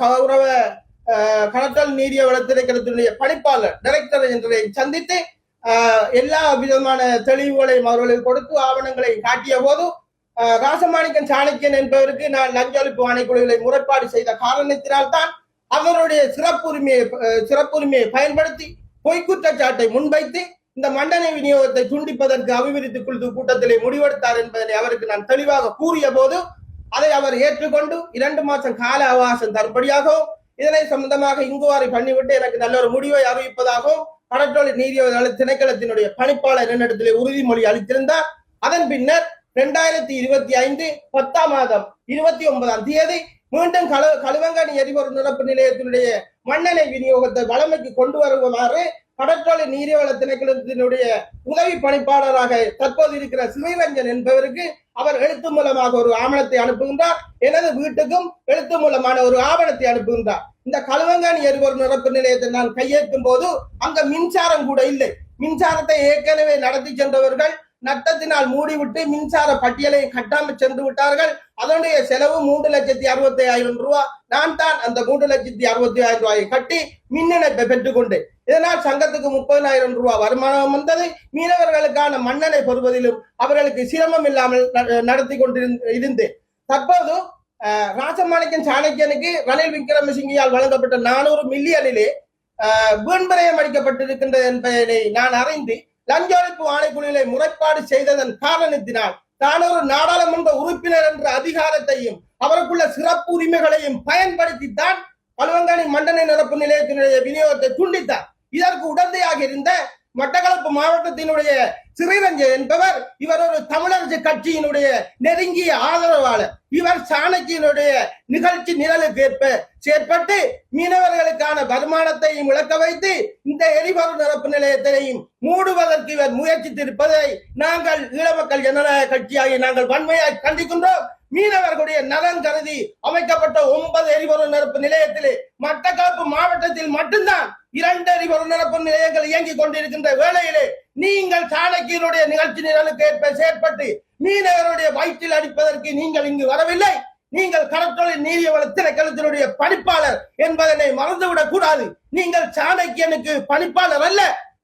[SPEAKER 3] கௌரவ கடற்தொழில் நீரிய வளத்திணைக்களத்தினுடைய பணிப்பாளர் டைரக்டர் என்பதை சந்தித்து எல்லா விதமான தெளிவுகளையும் அவர்களுக்கு கொடுத்து ஆவணங்களை காட்டிய போது ராசமாணிக்கன் சாணக்கியன் என்பவருக்கு நான் லஞ்ச ஒழிப்பு ஆணைக்குழுவை முறைப்பாடு செய்த காரணத்தினால்தான் அவருடைய சிறப்புரிமையை பயன்படுத்தி பொய்க்குற்றச்சாட்டை முன்வைத்து இந்த மண்டல விநியோகத்தை துண்டிப்பதற்கு அபிவிருத்தி குழு கூட்டத்திலே முடிவெடுத்தார் என்பதனை அவருக்கு நான் தெளிவாக கூறிய போது அதை அவர் ஏற்றுக்கொண்டு 2 மாதம் கால அவகாசம் தரும்படியாகவும் இதனை சம்பந்தமாக இங்குவாரி பண்ணிவிட்டு எனக்கு நல்ல ஒரு முடிவை அறிவிப்பதாகவும் கடற்றொழில் நீரியவள திணைக்களத்தினுடைய பணிப்பாளர் என்னிடத்திலே உறுதிமொழி அளித்திருந்தார். அதன் பின்னர் 2025 10ஆம் மாதம் 29ஆம் தேதி மீண்டும் களுவங்கணி எரிபொருள் நிரப்பு நிலையத்தினுடைய மண்ணெண்ணெய் விநியோகத்தை வளமைக்கு கொண்டு வருமாறு கடற்றொழில் நீரியவள திணைக்களத்தினுடைய உதவி பணிப்பாளராக தற்போது இருக்கிற சிவரஞ்சன் என்பவருக்கு அவர் எழுத்து மூலமாக ஒரு ஆவணத்தை அனுப்புகின்றார். எனது வீட்டுக்கும் எழுத்து மூலமான ஒரு ஆவணத்தை அனுப்புகின்றார். இந்த களுவங்கணி எரிபொருள் நிரப்பு நிலையத்தை நான் கையேற்றும் போது அங்க மின்சாரம் கூட இல்லை. மின்சாரத்தை ஏற்கனவே நடத்தி சென்றவர்கள் நட்டத்தினால் மூடிவிட்டு மின்சார பட்டியலை கட்டாமல் சென்று விட்டார்கள். அதனுடைய செலவு 3,65,000 ரூபாய். நான் தான் அந்த 3,65,000 ரூபாயை கட்டி மின் இணைப்பை பெற்றுக்கொண்டேன். இதனால் சங்கத்துக்கு 30,000 ரூபாய் வருமானம் வந்தது. மீனவர்களுக்கான மண்ணெண்ணெய் பெறுவதிலும் அவர்களுக்கு சிரமம் இல்லாமல் நடத்தி கொண்டிருந்தேன். தற்போது ராசமாணிக்கன் சாணக்கியனுக்கு ரணில் விக்ரமசிங்கியால் வழங்கப்பட்ட 400 மில்லியனிலே வீண்பிரயம் அளிக்கப்பட்டிருக்கின்றது என்பதை நான் அறிந்து லஞ்ச ஒழிப்பு ஆணைக்குழுவிலே முறைப்பாடு செய்ததன் காரணத்தினால் தான் ஒரு நாடாளுமன்ற உறுப்பினர் என்ற அதிகாரத்தையும் அவருக்குள்ள சிறப்பு உரிமைகளையும் பயன்படுத்தித்தான் பழுவங்காணி மண்ணெண்ணெய் நிரப்பு நிலையத்தினுடைய விநியோகத்தை துண்டித்தார். இதற்கு உடந்தையாக இருந்த மட்டக்களப்பு மாவட்டத்தினுடைய ஸ்ரீரஞ்சன் என்பவர் இவர் ஒரு தமிழரசு கட்சியினுடைய நெருங்கிய ஆதரவாளர். இவர் சாணக்கியனுடைய நிகழ்ச்சி நிரலுக்கு ஏற்ப செயற்பட்டு மீனவர்களுக்கான வருமானத்தையும் இழக்க வைத்து இந்த எரிபொருள் நிரப்பு நிலையத்தையும் மூடுவதற்கு இவர் முயற்சித்திருப்பதை நாங்கள் ஈழமக்கள் ஜனநாயக கட்சியாகி நாங்கள் வன்மையாக கண்டிக்கின்றோம். மீனவர்களுடைய நலன் கருதி அமைக்கப்பட்ட 9 எரிபொருள் நிரப்பு நிலையத்திலே மட்டக்களப்பு மாவட்டத்தில் மட்டும்தான் 2 எரிபொருள் நிரப்பு நிலையங்கள் இயங்கிக் கொண்டிருக்கின்ற வேளையிலே நீங்கள் சாணக்கியனுடைய நிகழ்ச்சி நிரலுக்கு ஏற்ப செயற்பட்டு மீனவருடைய வயிற்றில் அடிப்பதற்கு நீங்கள் இங்கு வரவில்லை. நீங்கள் கடற்றொழில் நீரியவள திணைக்களத்தினுடைய பணிப்பாளர் என்பதனை மறந்துவிடக் கூடாது. நீங்கள் சாணக்கியனுக்கு பணிப்பாளர் அல்ல,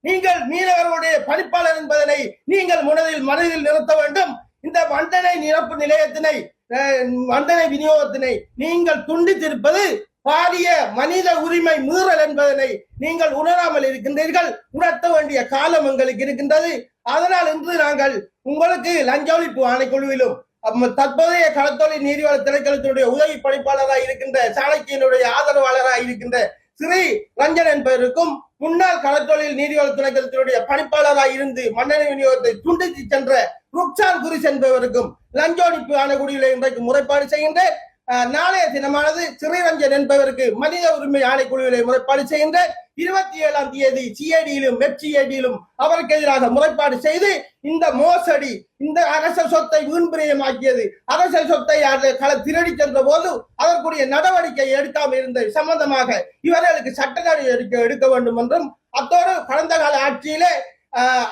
[SPEAKER 3] நீங்கள் மீனவர்களுடைய பணிப்பாளர் என்பதனை நீங்கள் மனதில் நிறுத்த வேண்டும். இந்த மண்டனை நிரப்பு நிலையத்தினை மண்டனை விநியோகத்தினை நீங்கள் துண்டித்திருப்பது பாரிய மனித உரிமை மீறல் என்பதனை நீங்கள் உணராமல் இருக்கின்றீர்கள். உணர்த்த வேண்டிய காலம் எங்களுக்கு இருக்கின்றது. அதனால் இன்று நாங்கள் உங்களுக்கு லஞ்ச ஒழிப்பு ஆணைக்குழுவிலும் தற்போதைய கடத்தொழில் நீதிவள திணைக்களத்தினுடைய உதவி பணிப்பாளராக இருக்கின்ற சாணக்கியனுடைய ஆதரவாளராக இருக்கின்ற ஸ்ரீ ரஞ்சன் என்பவருக்கும் முன்னாள் கடத்தொழில் நீதிவள திணைக்களத்தினுடைய பணிப்பாளராக இருந்து மண்ணெண்ணெய் விநியோகத்தை துண்டித்து சென்ற ருக்சான் குரிஸ் என்பவருக்கும் லஞ்ச ஒழிப்பு ஆணைக்குழுவிலே இன்றைக்கு முறைப்பாடு செய்கின்ற நாளைய தினமானது ஸ்ரீரஞ்சன் என்பவருக்கு மனித உரிமை ஆணைக்குழுவிலே முறைப்பாடு செய்கின்ற 27ஆம் தேதி சிஐடியிலும் வெப்சிஐடியிலும் அவருக்கு எதிராக முறைப்பாடு செய்து இந்த மோசடி, இந்த அரச சொத்தை வீண்பிரயமாக்கியது, அரச சொத்தை திருடி சென்ற போது அதற்குரிய நடவடிக்கை எடுக்காமல் இருந்த சம்பந்தமாக இவர்களுக்கு சட்ட நடவடிக்கை எடுக்க வேண்டும் என்றும், அத்தோடு கடந்த கால ஆட்சியிலே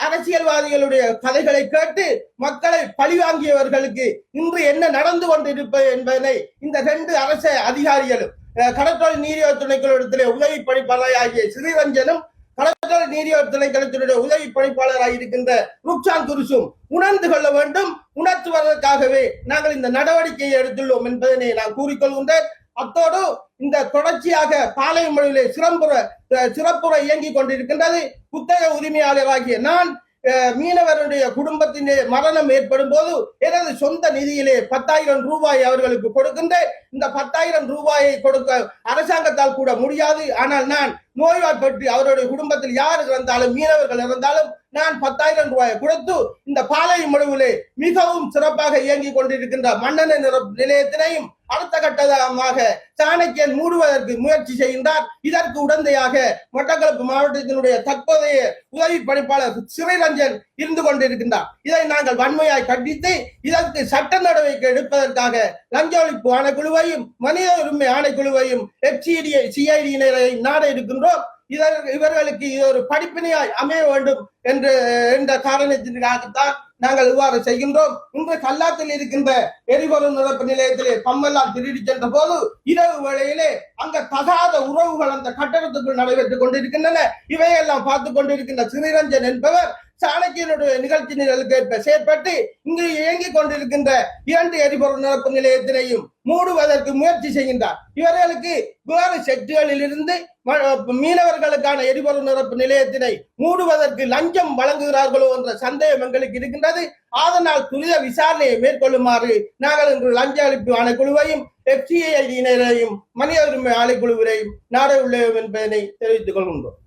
[SPEAKER 3] அரசியல்வாதிகளுடைய கதைகளை கேட்டு மக்களை பழிவாங்கியவர்களுக்கு இன்று என்ன நடந்து கொண்டிருப்பது என்பதனை இந்த 2 அரச அதிகாரிகளும் கடற்றொழில் நீதிவள திணைக்களத்திலே உதவி பணிப்பாளராகிய ஸ்ரீரஞ்சனும் கடற்றொழில் நீதிவள திணைக்களத்தினுடைய உதவி பணிப்பாளராக இருக்கின்ற ருக்சான் குருசும் உணர்ந்து கொள்ள வேண்டும். உணர்த்துவதற்காகவே நாங்கள் இந்த நடவடிக்கையை எடுத்துள்ளோம் என்பதனை நான் கூறிக்கொள்கின்றேன். அத்தோடு இந்த தொடர்ச்சியாக பாளையமொழியிலே சிறப்புற இயங்கிக் கொண்டிருக்கின்றது. புத்தக உரிமையாளராகிய நான் மீனவருடைய குடும்பத்தினே மரணம் ஏற்படும் போது எனது சொந்த நிதியிலே 10,000 ரூபாய் அவர்களுக்கு கொடுக்கின்றேன். இந்த 10,000 ரூபாயை கொடுக்க அரசாங்கத்தால் கூட முடியாது. ஆனால் நான் நோய்வாய்ப்பட்டு அவருடைய குடும்பத்தில் யார் இருந்தாலும் மீனவர்கள் இருந்தாலும் நான் 10,000 ரூபாயை கொடுத்து இந்த பாளையமொழியிலே மிகவும் சிறப்பாக இயங்கிக் கொண்டிருக்கின்ற மண்ணெண்ணெய் நிலையத்தினையும் அடுத்த கட்டமாக சாணக்கியன் மூடுவதற்கு முயற்சி செய்கின்றார். இதற்கு உடந்தையாக மட்டக்களப்பு மாவட்டத்தினுடைய தற்போதைய உதவி பணிப்பாளர் ஸ்ரீரஞ்சன் இருந்து கொண்டிருக்கின்றார். இதை நாங்கள் வன்மையாய் கண்டித்து இதற்கு சட்ட நடவடிக்கை எடுப்பதற்காக லஞ்ச ஒழிப்பு ஆணைக்குழுவையும் மனித உரிமை ஆணைக்குழுவையும் சிஐடியினரையும் நாட இருக்கின்றோம். இவர்களுக்கு இது ஒரு படிப்பினையாய் அமைய வேண்டும் என்ற காரணத்திற்காகத்தான் நாங்கள் இவ்வாறு செய்கின்றோம். இன்று கல்லாத்தில் இருக்கின்ற எரிபொருள் நிரப்பு நிலையத்திலே பம்பெல்லாம் திருடி சென்ற போது இரவு வேளையிலே அங்க தகாத உறவுகள் அந்த கட்டடத்துக்குள் நடைபெற்றுக் கொண்டிருக்கின்றன. இவையெல்லாம் பார்த்து கொண்டிருக்கின்ற ஸ்ரீரஞ்சன் என்பவர் சாணக்கியனுடைய நிகழ்ச்சி நிரலுக்கு ஏற்ப செயற்பட்டு இங்கு இயங்கிக் கொண்டிருக்கின்ற 2 எரிபொருள் நிரப்பு நிலையத்தினையும் மூடுவதற்கு முயற்சி செய்கின்றார். இவர்களுக்கு வேறு செக்டுகளில் இருந்து மீனவர்களுக்கான எரிபொருள் நிரப்பு நிலையத்தினை மூடுவதற்கு லஞ்சம் வழங்குகிறார்களோ என்ற சந்தேகம் எங்களுக்கு இருக்கின்றது. அதனால் துரித விசாரணையை மேற்கொள்ளுமாறு நாங்கள் இன்று லஞ்ச ஒழிப்பு ஆணைக்குழுவையும் எஃப்சிஐடியினரையும் மனித உரிமை ஆணைக்குழுவினையும் நாட உள்ளோம் என்பதனை தெரிவித்துக் கொள்கின்றோம்.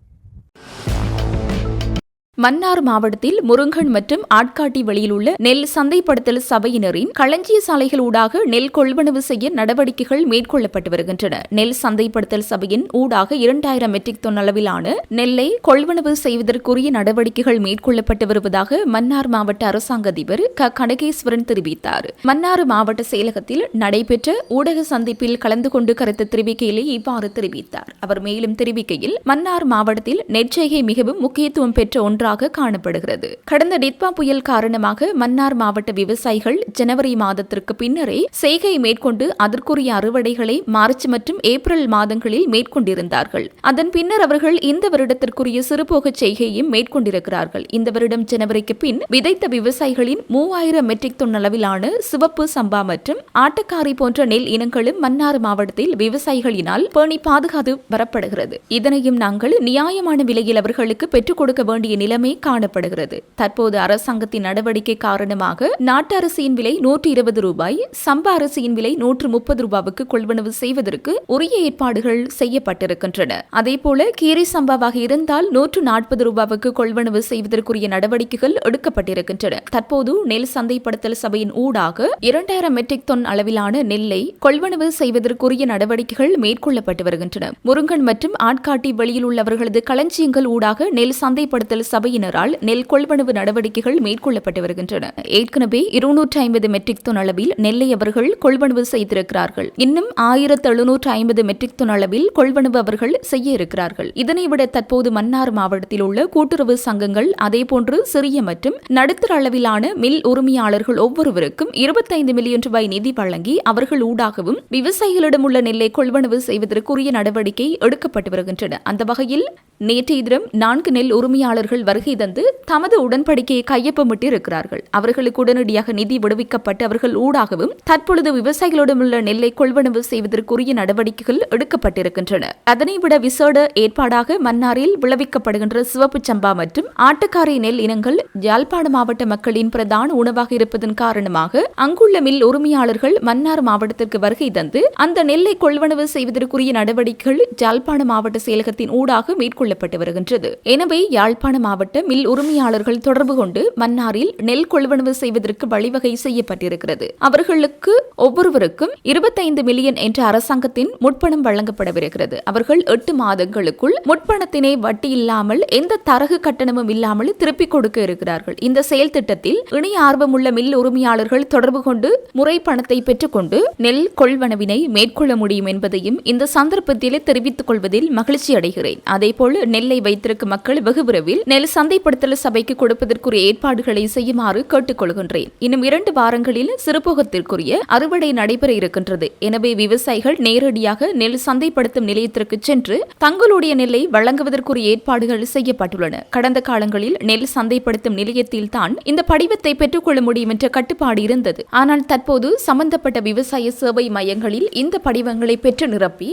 [SPEAKER 1] மன்னார் மாவட்டத்தில் முருங்கன் மற்றும் ஆட்காட்டி வழியில் உள்ள நெல் சந்தைப்படுத்தல் சபையினரின் களஞ்சிய சாலைகள் ஊடாக நெல் கொள்வனவு செய்ய நடவடிக்கைகள் மேற்கொள்ளப்பட்டு வருகின்றன. நெல் சந்தைப்படுத்தல் சபையின் ஊடாக 2000 மெட்ரிக் டன் அளவிலான நெல்லை கொள்வனவு செய்வதற்குரிய நடவடிக்கைகள் மேற்கொள்ளப்பட்டு வருவதாக மன்னார் மாவட்ட அரசாங்க அதிபர் கனகேஸ்வரன் தெரிவித்தார். மன்னார் மாவட்ட செயலகத்தில் நடைபெற்ற ஊடக சந்திப்பில் கலந்து கொண்டு கருத்து தெரிவிக்கையிலே இவ்வாறு தெரிவித்தார். அவர் மேலும் தெரிவிக்கையில் மன்னார் மாவட்டத்தில் நெற்செய்கை மிகவும் முக்கியத்துவம் பெற்ற ஒன்றாக ஒன்றாக காணப்படுகிறது. கடந்த டிட்பா புயல் காரணமாக மன்னார் மாவட்ட விவசாயிகள் ஜனவரி மாதத்திற்கு பின்னரே செய்கை மேற்கொண்டு அதற்குரிய அறுவடைகளை மார்ச் மற்றும் ஏப்ரல் மாதங்களில் மேற்கொண்டிருந்தார்கள். அதன் பின்னர் அவர்கள் இந்த வருடத்திற்குரிய சிறுபோக செய்கையும் மேற்கொண்டிருக்கிறார்கள். இந்த வருடம் ஜனவரிக்கு பின் விதைத்த விவசாயிகளின் 3000 மெட்ரிக் டன் அளவிலான சிவப்பு சம்பா மற்றும் ஆட்டக்காரி போன்ற நெல் இனங்களும் மன்னார் மாவட்டத்தில் விவசாயிகளினால் பேணி பாதுகாத்து வரப்படுகிறது. இதனையும் நாங்கள் நியாயமான விலையில் அவர்களுக்கு பெற்றுக் கொடுக்க வேண்டிய நிலைமை காணப்படுகிறது. தற்போது அரசாங்கத்தின் நடவடிக்கை காரணமாக நாட்டு அரிசியின் விலை 120 ரூபாய், சம்பா அரிசியின் விலை 130 ரூபாவுக்கு கொள்வனவு செய்வதற்கு உரிய ஏற்பாடுகள் செய்யப்பட்டிருக்கின்றன. அதேபோல கீரை சம்பாவாக இருந்தால் 140 ரூபாவுக்கு கொள்வனவு செய்வதற்குரிய நடவடிக்கைகள் எடுக்கப்பட்டிருக்கின்றன. தற்போது நெல் சந்தைப்படுத்தல் சபையின் ஊடாக 2000 மெட்ரிக் டன் அளவிலான நெல்லை கொள்வனவு செய்வதற்குரிய நடவடிக்கைகள் மேற்கொள்ளப்பட்டு வருகின்றன. முருங்கன் மற்றும் ஆட்காட்டி வெளியில் உள்ளவர்களது களஞ்சியங்கள் ஊடாக நெல் சந்தைப்படுத்தல் சபையினரால் நெல் கொள்வனவு நடவடிக்கைகள் மேற்கொள்ளப்பட்டு வருகின்றன. ஏற்கனவே 250 மெட்ரிக் டன் அளவில் நெல்லை அவர்கள் கொள்வனவு செய்திருக்கிறார்கள். இன்னும் 1750 மெட்ரிக் டன் அளவில் கொள்வனவு அவர்கள் செய்ய இருக்கிறார்கள். இதனை விட தற்போது மன்னார் மாவட்டத்தில் உள்ள கூட்டுறவு சங்கங்கள் அதேபோன்று சிறிய மற்றும் நடுத்தர அளவிலான மில் உரிமையாளர்கள் ஒவ்வொருவருக்கும் 25 மில்லியன் ரூபாய் நிதி வழங்கி அவர்கள் ஊடாகவும் விவசாயிகளிடம் உள்ள நெல்லை கொள்வனவு செய்வதற்குரிய நடவடிக்கை எடுக்கப்பட்டு வருகின்றன. அந்த வகையில் நேற்றைய தினம் 4 நெல் உரிமையாளர்கள் வருகை தந்து தமது உடன்படிக்கையை கையொப்பமிட்டு இருக்கிறார்கள். அவர்களுக்கு உடனடியாக நிதி விடுவிக்கப்பட்டு அவர்கள் ஊடாகவும் தற்பொழுது விவசாயிகளிடம் உள்ள நெல்லை கொள்வனவு செய்வதற்குரிய நடவடிக்கைகள் எடுக்கப்பட்டிருக்கின்றன. அதனைவிட விசேட ஏற்பாடாக மன்னாரில் விளைவிக்கப்படுகின்ற சிவப்பு சம்பா மற்றும் ஆட்டக்காரை நெல் இனங்கள் யாழ்ப்பாண மாவட்ட மக்களின் பிரதான உணவாக இருப்பதன் காரணமாக அங்குள்ள மில் உரிமையாளர்கள் மன்னார் மாவட்டத்திற்கு வருகை தந்து அந்த நெல்லை கொள்வனவு செய்வதற்குரிய நடவடிக்கைகள் யாழ்ப்பாண மாவட்ட செயலகத்தின் ஊடாக மேற்கொள்ளப்பட்டு வருகின்றது. எனவே யாழ்ப்பாண மாவட்ட மில் உரிமையாளர்கள் தொடர்பு கொண்டு மன்னாரில் நெல் கொள்வனவு செய்வதற்கு வழிவகை செய்யப்பட்டிருக்கிறது. அவர்களுக்கு ஒவ்வொருவருக்கும் 25 மில்லியன் என்ற அரசாங்கத்தின் முற்பணம் வழங்கப்படவிருக்கிறது. அவர்கள் 8 மாதங்களுக்குள் முற்பணத்தினை வட்டி இல்லாமல் எந்த தரகு கட்டணமும் இல்லாமல் திருப்பிக் கொடுக்க இருக்கிறார்கள். இந்த செயல் திட்டத்தில் இணைய ஆர்வமுள்ள மில் உரிமையாளர்கள் தொடர்பு கொண்டு முறை பணத்தை பெற்றுக்கொண்டு நெல் கொள்வனவினை மேற்கொள்ள முடியும் என்பதையும் இந்த சந்தர்ப்பத்திலே தெரிவித்துக் கொள்வதில் மகிழ்ச்சி அடைகிறேன். அதேபோல் நெல்லை வைத்திருக்கும் மக்கள் வெகு விரைவில் நெல் சந்தைப்படுத்தல் சபைக்கு கொடுப்பதற்குரிய ஏற்பாடுகளை செய்யுமாறு கேட்டுக்கொள்கின்றேன். இன்னும் 2 வாரங்களில் சிறுபோகத்திற்குரிய அறுவடை நடைபெற இருக்கின்றது. எனவே விவசாயிகள் நேரடியாக நெல் சந்தைப்படுத்தும் நிலையத்திற்கு சென்று தங்களுடைய நெல்லை வழங்குவதற்குரிய ஏற்பாடுகள் செய்யப்பட்டுள்ளன. கடந்த காலங்களில் நெல் சந்தைப்படுத்தும் நிலையத்தில் தான் இந்த படிவத்தை பெற்றுக்கொள்ள முடியும் என்ற கட்டுப்பாடு இருந்தது. ஆனால் தற்போது சம்பந்தப்பட்ட விவசாய சேவை மையங்களில் இந்த படிவங்களை பெற்று நிரப்பி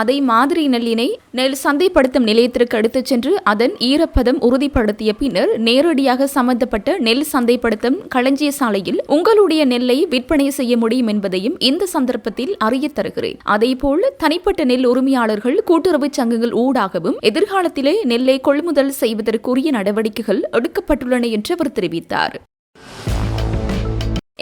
[SPEAKER 1] அதை மாதிரி நெல்லினை நெல் சந்தைப்படுத்தும் நிலையத்திற்கு எடுத்துச் சென்று அதன் ஈரப்பதம் உறுதிப்படுத்திய பின்னர் நேரடியாக சம்பந்தப்பட்ட நெல் சந்தைப்படுத்தும் களஞ்சிய சாலையில் உங்களுடைய நெல்லை விற்பனை செய்ய முடியும் என்பதையும் இந்த சந்தர்ப்பத்தில் அறிய தருகிறேன். அதேபோல் தனிப்பட்ட நெல் உரிமையாளர்கள் கூட்டுறவு சங்கங்கள் ஊடாகவும் எதிர்காலத்திலே நெல்லை கொள்முதல் செய்வதற்குரிய நடவடிக்கைகள் எடுக்கப்பட்டுள்ளன என்று அவர் தெரிவித்தார்.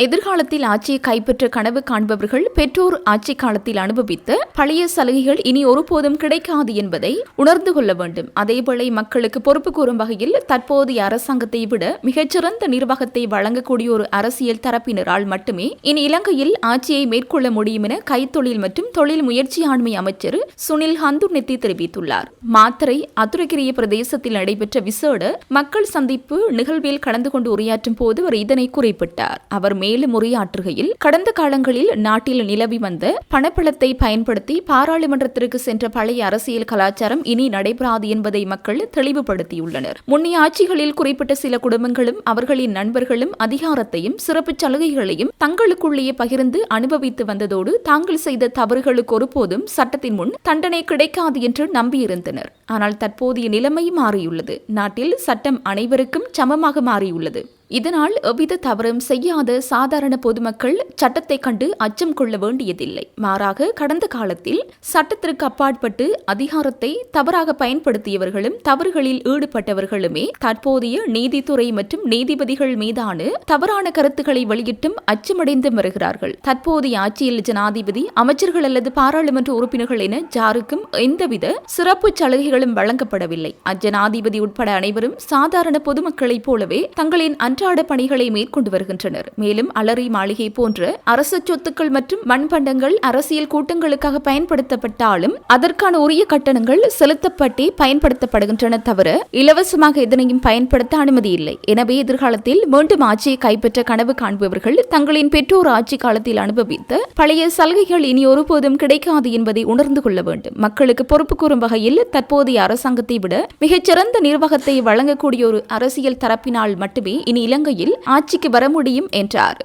[SPEAKER 1] எதிர்காலத்தில் ஆட்சியை கைப்பற்ற கனவு காண்பவர்கள் பெற்றோர் ஆட்சி காலத்தில் அனுபவித்த பழைய சலுகைகள் இனி ஒருபோதும் கிடைக்காது என்பதை உணர்ந்து கொள்ள வேண்டும். அதேவேளை மக்களுக்கு பொறுப்பு கூறும் வகையில் தற்போதைய அரசாங்கத்தை விட மிகச்சிறந்த நிர்வாகத்தை வழங்கக்கூடிய ஒரு அரசியல் தரப்பினரால் மட்டுமே இனி இலங்கையில் ஆட்சியை மேற்கொள்ள முடியும் என கைத்தொழில் மற்றும் தொழில் முயற்சி ஆண்மை அமைச்சர் சுனில் ஹந்துநெத்தி தெரிவித்துள்ளார். மாத்தறை அதுரகிரிய பிரதேசத்தில் நடைபெற்ற விசேட மக்கள் சந்திப்பு நிகழ்வில் கலந்து கொண்டு உரையாற்றும் போது அவர் இதனை குறிப்பிட்டார். அவர் மேலும் உரையாற்றுகையில் கடந்த காலங்களில் நாட்டில் நிலவி வந்த பணப்பலத்தை பயன்படுத்தி பாராளுமன்றத்திற்கு சென்ற பழைய அரசியல் கலாச்சாரம் இனி நடைபெறாது என்பதை மக்கள் தெளிவுபடுத்தியுள்ளனர். முன்னைய ஆட்சிகளில் குறிப்பிட்ட சில குடும்பங்களும் அவர்களின் நண்பர்களும் அதிகாரத்தையும் சிறப்பு சலுகைகளையும் தங்களுக்குள்ளேயே பகிர்ந்து அனுபவித்து வந்ததோடு தாங்கள் செய்த தவறுகளுக்கு ஒருபோதும் சட்டத்தின் முன் தண்டனை கிடைக்காது என்று நம்பியிருந்தனர். ஆனால் தற்போதைய நிலைமை மாறியுள்ளது. நாட்டில் சட்டம் அனைவருக்கும் சமமாக மாறியுள்ளது. இதனால் எவ்வித தவறும் செய்யாத சாதாரண பொதுமக்கள் சட்டத்தை கண்டு அச்சம் கொள்ள வேண்டியதில்லை. மாறாக கடந்த காலத்தில் சட்டத்திற்கு அப்பாற்பட்டு அதிகாரத்தை தவறாக பயன்படுத்தியவர்களும் தவறுகளில் ஈடுபட்டவர்களுமே தற்போதைய நீதித்துறை மற்றும் நீதிபதிகள் மீதான தவறான கருத்துக்களை வெளியிட்டும் அச்சமடைந்து வருகிறார்கள். தற்போதைய ஆட்சியில் ஜனாதிபதி, அமைச்சர்கள் அல்லது பாராளுமன்ற உறுப்பினர்கள் என யாருக்கும் எந்தவித சிறப்பு சலுகைகளும் வழங்கப்படவில்லை. அஜனாதிபதி உட்பட அனைவரும் சாதாரண பொதுமக்களைப் போலவே தங்களின் அன்றாட பணிகளை மேற்கொண்டு வருகின்றனர். மேலும் அலரி மாளிகை போன்ற அரசு சொத்துக்கள் மற்றும் மண்பண்டங்கள் அரசியல் கூட்டங்களுக்காக பயன்படுத்தப்பட்டாலும் அதற்கான உரிய கட்டணங்கள் செலுத்தப்பட்டே பயன்படுத்தப்படுகின்றன தவிர இலவசமாக எதனையும் பயன்படுத்த அனுமதி இல்லை. எனவே எதிர்காலத்தில் மீண்டும் ஆட்சியை கைப்பற்ற கனவு காண்பவர்கள் தங்களின் பெற்றோர் ஆட்சி காலத்தில் அனுபவித்த பழைய சலுகைகள் இனி ஒருபோதும் கிடைக்காது என்பதை உணர்ந்து கொள்ள வேண்டும். மக்களுக்கு பொறுப்பு கூறும் வகையில் தற்போதைய அரசாங்கத்தை விட மிகச்சிறந்த நிர்வாகத்தை வழங்கக்கூடிய ஒரு அரசியல் தரப்பினால் மட்டுமே இனி இலங்கையில் ஆட்சிக்கு வர முடியும் என்றார்.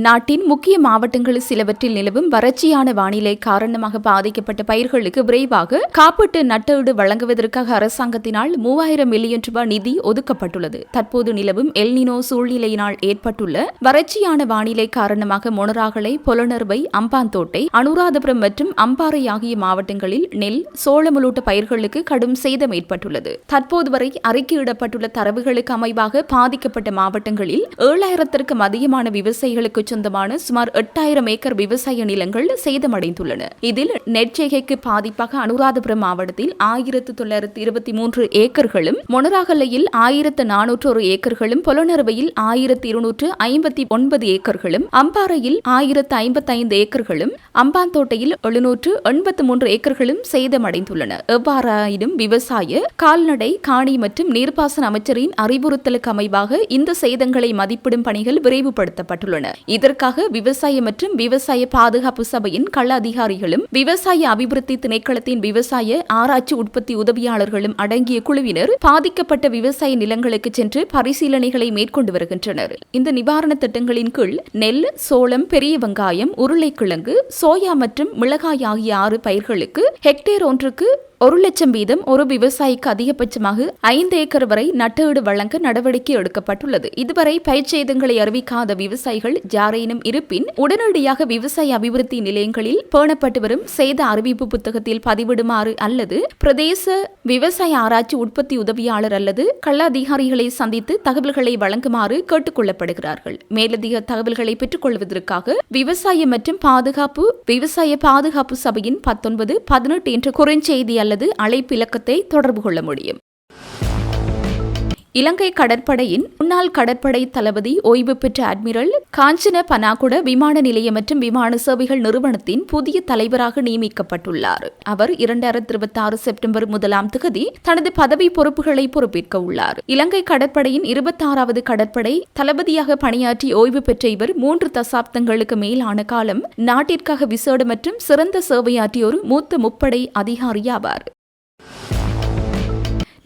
[SPEAKER 1] நாட்டின் முக்கிய மாவட்டங்கள் சிலவற்றில் நிலவும் வறட்சியான வானிலை காரணமாக பாதிக்கப்பட்ட பயிர்களுக்கு விரைவாக காப்பீட்டு நட்டஈடு வழங்குவதற்காக அரசாங்கத்தினால் 3000 மில்லியன் ரூபாய் நிதி ஒதுக்கப்பட்டுள்ளது. தற்போது நிலவும் எல்னினோ சூழ்நிலையினால் ஏற்பட்டுள்ள வறட்சியான வானிலை காரணமாக மொனராகலை, பொலனறுவை, அம்பாந்தோட்டை, அனுராதபுரம் மற்றும் அம்பாறை ஆகிய மாவட்டங்களில் நெல், சோளம் உள்ளிட்ட பயிர்களுக்கு கடும் சேதம் ஏற்பட்டுள்ளது. தற்போது வரை அறிக்கையிடப்பட்டுள்ள தரவுகளுக்கு அமைவாக பாதிக்கப்பட்ட மாவட்டங்களில் 7000க்கும் அதிகமான விவசாயிகளுக்கு சொந்தமான சுமார் 8000 ஏக்கர் விவசாய நிலங்கள் சேதமடைந்துள்ளன. இதில் நெற்செய்கைக்கு பாதிப்பாக அனுராதபுரம் மாவட்டத்தில் 1923 ஏக்கர்களும், மொனராகலையில் 1401 ஏக்கர்களும், பொலனறுவையில் 1259 ஏக்கர்களும், அம்பாறையில் 1055 ஏக்கர்களும், அம்பாந்தோட்டையில் 783 ஏக்கர்களும் சேதமடைந்துள்ளன. எவ்வாறாயினும் விவசாய, கால்நடை, காணி மற்றும் நீர்ப்பாசன அமைச்சரின் அறிவுறுத்தலுக்கு அமைவாக இந்த சேதங்களை மதிப்பிடும் பணிகள் விரைவுபடுத்தப்பட்டுள்ளன. இதற்காக விவசாய மற்றும் விவசாய பாதுகாப்பு சபையின் கள அதிகாரிகளும், விவசாய அபிவிருத்தி திணைக்களத்தின் விவசாய ஆராய்ச்சி உற்பத்தி உதவியாளர்களும் அடங்கிய குழுவினர் பாதிக்கப்பட்ட விவசாய நிலங்களுக்கு சென்று பரிசீலனைகளை மேற்கொண்டு வருகின்றனர். இந்த நிவாரண திட்டங்களின் கீழ் நெல், சோளம், பெரிய வெங்காயம், உருளைக்கிழங்கு, சோயா மற்றும் மிளகாய் ஆகிய 6 பயிர்களுக்கு ஹெக்டேர் ஒன்றுக்கு 1,00,000 வீதம் ஒரு விவசாயிக்கு அதிகபட்சமாக 5 ஏக்கர் வரை நட்டஈடு வழங்க நடவடிக்கை எடுக்கப்பட்டுள்ளது. இதுவரை பயிர்ச்சேதங்களை அறிவிக்காத விவசாயிகள் யாரேனும் இருப்பின் உடனடியாக விவசாய அபிவிருத்தி நிலையங்களில் பேணப்பட்டு வரும் சேத அறிவிப்பு புத்தகத்தில் பதிவிடுமாறு அல்லது பிரதேச விவசாய ஆராய்ச்சி உற்பத்தி உதவியாளர் அல்லது கள அதிகாரிகளை சந்தித்து தகவல்களை வழங்குமாறு கேட்டுக் கொள்ளப்படுகிறார்கள். மேலதிக தகவல்களை பெற்றுக் கொள்வதற்காக விவசாய மற்றும் விவசாய பாதுகாப்பு சபையின் 1918 என்ற குறுஞ்செய்தி அல்லது அழைப்பிலக்கத்தை தொடர்பு கொள்ள முடியும். இலங்கை கடற்படையின் முன்னாள் கடற்படை தளபதி ஓய்வு பெற்ற அட்மிரல் காஞ்சன பனாகுட விமான நிலையம் மற்றும் விமான சேவைகள் நிறுவனத்தின் புதிய தலைவராக நியமிக்கப்பட்டுள்ளார். அவர் 2026 செப்டம்பர் 1 தனது பதவி பொறுப்புகளை பொறுப்பேற்க உள்ளார். இலங்கை கடற்படையின் 26வது கடற்படை தளபதியாக பணியாற்றி ஓய்வு பெற்ற இவர் 3 தசாப்தங்களுக்கு மேலான காலம் நாட்டிற்காக விசேட மற்றும் சிறந்த சேவையாற்றிய ஒரு மூத்த முப்படை அதிகாரியாவார்.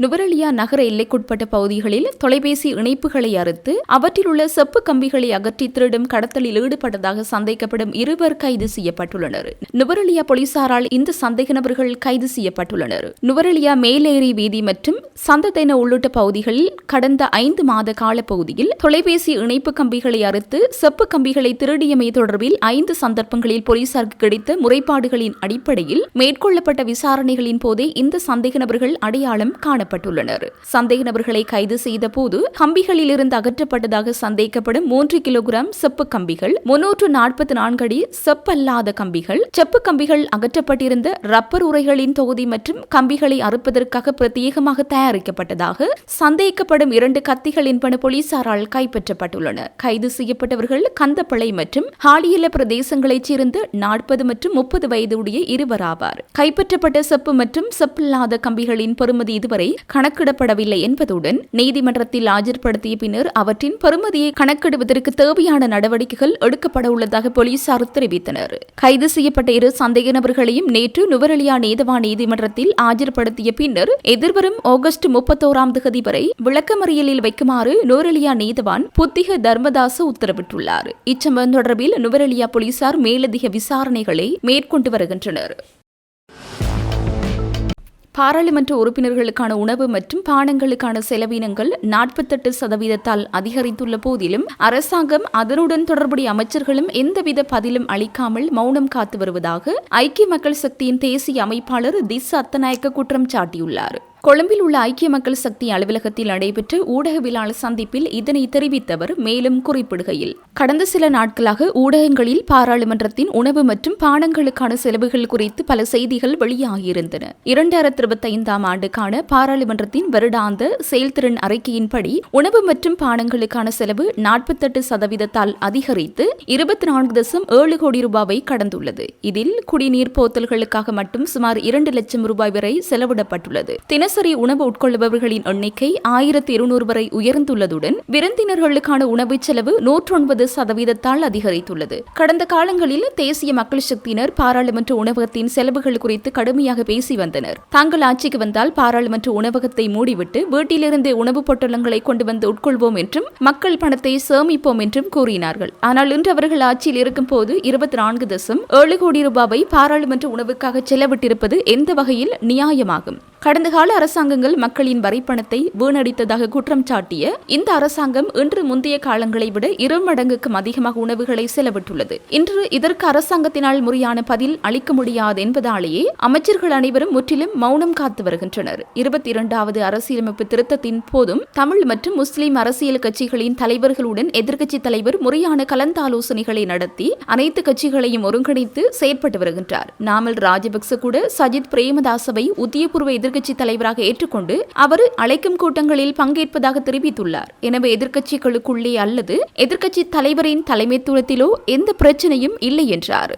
[SPEAKER 1] நுவரெலியா நகர எல்லைக்குட்பட்ட பகுதிகளில் தொலைபேசி இணைப்புகளை அறுத்து அவற்றில் உள்ள செப்பு கம்பிகளை அகற்றி திருடும் கடத்தலில் ஈடுபட்டதாக சந்தேகப்படும் 2 கைது செய்யப்பட்டுள்ளனர். நுவரெலியா போலீசாரால் இந்த சந்தேக நபர்கள் கைது செய்யப்பட்டுள்ளனர். நுவரெலியா மேலேரி வீதி மற்றும் சந்ததென உள்ளிட்ட பகுதிகளில் கடந்த 5 மாத கால பகுதியில் தொலைபேசி இணைப்பு கம்பிகளை அறுத்து செப்பு கம்பிகளை திருடியமை தொடர்பில் 5 சந்தர்ப்பங்களில் போலீசாருக்கு கிடைத்த முறைப்பாடுகளின் அடிப்படையில் மேற்கொள்ளப்பட்ட விசாரணைகளின் போதே இந்த சந்தேக நபர்கள் அடையாளம் காணப்பட்டனர். சந்தேக நபர்களை கைது செய்த போது கம்பிகளில் இருந்து அகற்றப்பட்டதாக சந்தேகப்படும் 3 கிலோகிராம் செப்பு கம்பிகள், 344 அடி செப்பல்லாத கம்பிகள், செப்பு கம்பிகள் அகற்றப்பட்டிருந்த ரப்பர் உரைகளின் தொகுதி மற்றும் கம்பிகளை அறுப்பதற்காக பிரத்யேகமாக தயாரிக்கப்பட்டதாக சந்தேகிக்கப்படும் 2 கத்திகளின் பண போலீசாரால் கைப்பற்றப்பட்டுள்ளன. கைது செய்யப்பட்டவர்கள் கந்தப்பளை மற்றும் ஹாலியல பிரதேசங்களைச் சேர்ந்த 40 மற்றும் 30 வயதுடைய இருவர் ஆவார். கைப்பற்றப்பட்ட செப்பு மற்றும் செப்பில்லாத கம்பிகளின் பெறுமதி இதுவரை கணக்கிடப்படவில்லை என்பதுடன் நீதிமன்றத்தில் ஆஜர்படுத்திய பின்னர் அவற்றின் பெறுமதியை கணக்கிடுவதற்கு தேவையான நடவடிக்கைகள் எடுக்கப்பட உள்ளதாக போலீசார் தெரிவித்தனர். கைது செய்யப்பட்ட 2 சந்தேக நபர்களையும் நேற்று நுவரெலியா நீதவான் நீதிமன்றத்தில் ஆஜர்படுத்திய பின்னர் எதிர்வரும் ஆகஸ்ட் 31 வரை விளக்கமறியலில் வைக்குமாறு நுவரெலியா நீதவான் புத்திக தர்மதாச உத்தரவிட்டுள்ளார். இச்சம்பவம் தொடர்பில் நுவரெலியா போலீசார் மேலதிக விசாரணைகளை மேற்கொண்டு வருகின்றனர். பாராளுமன்ற உறுப்பினர்களுக்கான உணவு மற்றும் பானங்களுக்கான செலவினங்கள் 48% அதிகரித்துள்ள போதிலும் அரசாங்கம் அதனுடன் தொடர்புடைய அமைச்சர்களும் எந்தவித பதிலும் அளிக்காமல் மௌனம் காத்து வருவதாக ஐக்கிய மக்கள் சக்தியின் தேசிய அமைப்பாளர் திஸ் அத்தநாயக்க குற்றம் சாட்டியுள்ளார். கொழும்பில் உள்ள ஐக்கிய மக்கள் சக்தி அலுவலகத்தில் நடைபெற்ற ஊடகவியலாளர் சந்திப்பில் இதனை தெரிவித்தவர் மேலும் குறிப்பிடுகையில், கடந்த சில நாட்களாக ஊடகங்களில் பாராளுமன்றத்தின் உணவு மற்றும் பானங்களுக்கான செலவுகள் குறித்து பல செய்திகள் வெளியாகியிருந்தன. 2025ஆம் ஆண்டுக்கான பாராளுமன்றத்தின் வருடாந்த செயல்திறன் அறிக்கையின்படி உணவு மற்றும் பானங்களுக்கான செலவு 48% அதிகரித்து 24.7 கோடி ரூபாவை கடந்துள்ளது. இதில் குடிநீர் போத்தல்களுக்காக மட்டும் சுமார் 2 லட்சம் ரூபாய் வரை செலவிடப்பட்டுள்ளது. தினசரி உணவு உட்கொள்பவர்களின் எண்ணிக்கை 1200 வரை உயர்ந்துள்ளதுடன் விருந்தினர்களுக்கான உணவு செலவு 109% அதிகரித்துள்ளது. கடந்த காலங்களில் தேசிய மக்கள் சக்தியினர் பாராளுமன்ற உணவகத்தின் செலவுகள் குறித்து கடுமையாக பேசி வந்தனர். தாங்கள் ஆட்சிக்கு வந்தால் பாராளுமன்ற உணவகத்தை மூடிவிட்டு வீட்டிலிருந்து உணவுப் பொட்டலங்களை கொண்டு வந்து உட்கொள்வோம் என்றும் மக்கள் பணத்தை சேமிப்போம் என்றும் கூறினார்கள். ஆனால் இன்று அவர்கள் ஆட்சியில் இருக்கும் போது 24.7 கோடி ரூபாவை பாராளுமன்ற உணவுக்காக செலவிட்டிருப்பது எந்த வகையில் நியாயமாகும்? கடந்த கால அரசாங்கங்கள் மக்களின் வரிப்பணத்தை வீணடித்ததாக குற்றம் சாட்டிய இந்த அரசாங்கம் இன்று முந்தைய காலங்களை விட 2 மடங்குக்கும் அதிகமாக உணவுகளை செலவிட்டுள்ளது. இன்று இதற்கு அரசாங்கத்தினால் முறையான பதில் அளிக்க முடியாது என்பதாலேயே அமைச்சர்கள் அனைவரும் முற்றிலும் மௌனம் காத்து வருகின்றனர். 22வது அரசியலமைப்பு திருத்தத்தின் போதும் தமிழ் மற்றும் முஸ்லிம் அரசியல் கட்சிகளின் தலைவர்களுடன் எதிர்க்கட்சித் தலைவர் முறையான கலந்தாலோசனைகளை நடத்தி அனைத்து கட்சிகளையும் ஒருங்கிணைத்து செயற்பட்டு வருகின்றார். நாமல் ராஜபக்ச கூட சஜித் பிரேமதாசவை உத்தியபூர்வ எதிர்க்கட்சித் தலைவராக ஏற்றுக்கொண்டு அவர் அழைக்கும் கூட்டங்களில் பங்கேற்பதாக தெரிவித்துள்ளார். எனவே எதிர்க்கட்சிகளுக்குள்ளே அல்லது எதிர்க்கட்சி தலைவரின் தலைமைத்துவத்திலோ எந்த பிரச்சனையும் இல்லை என்றார்.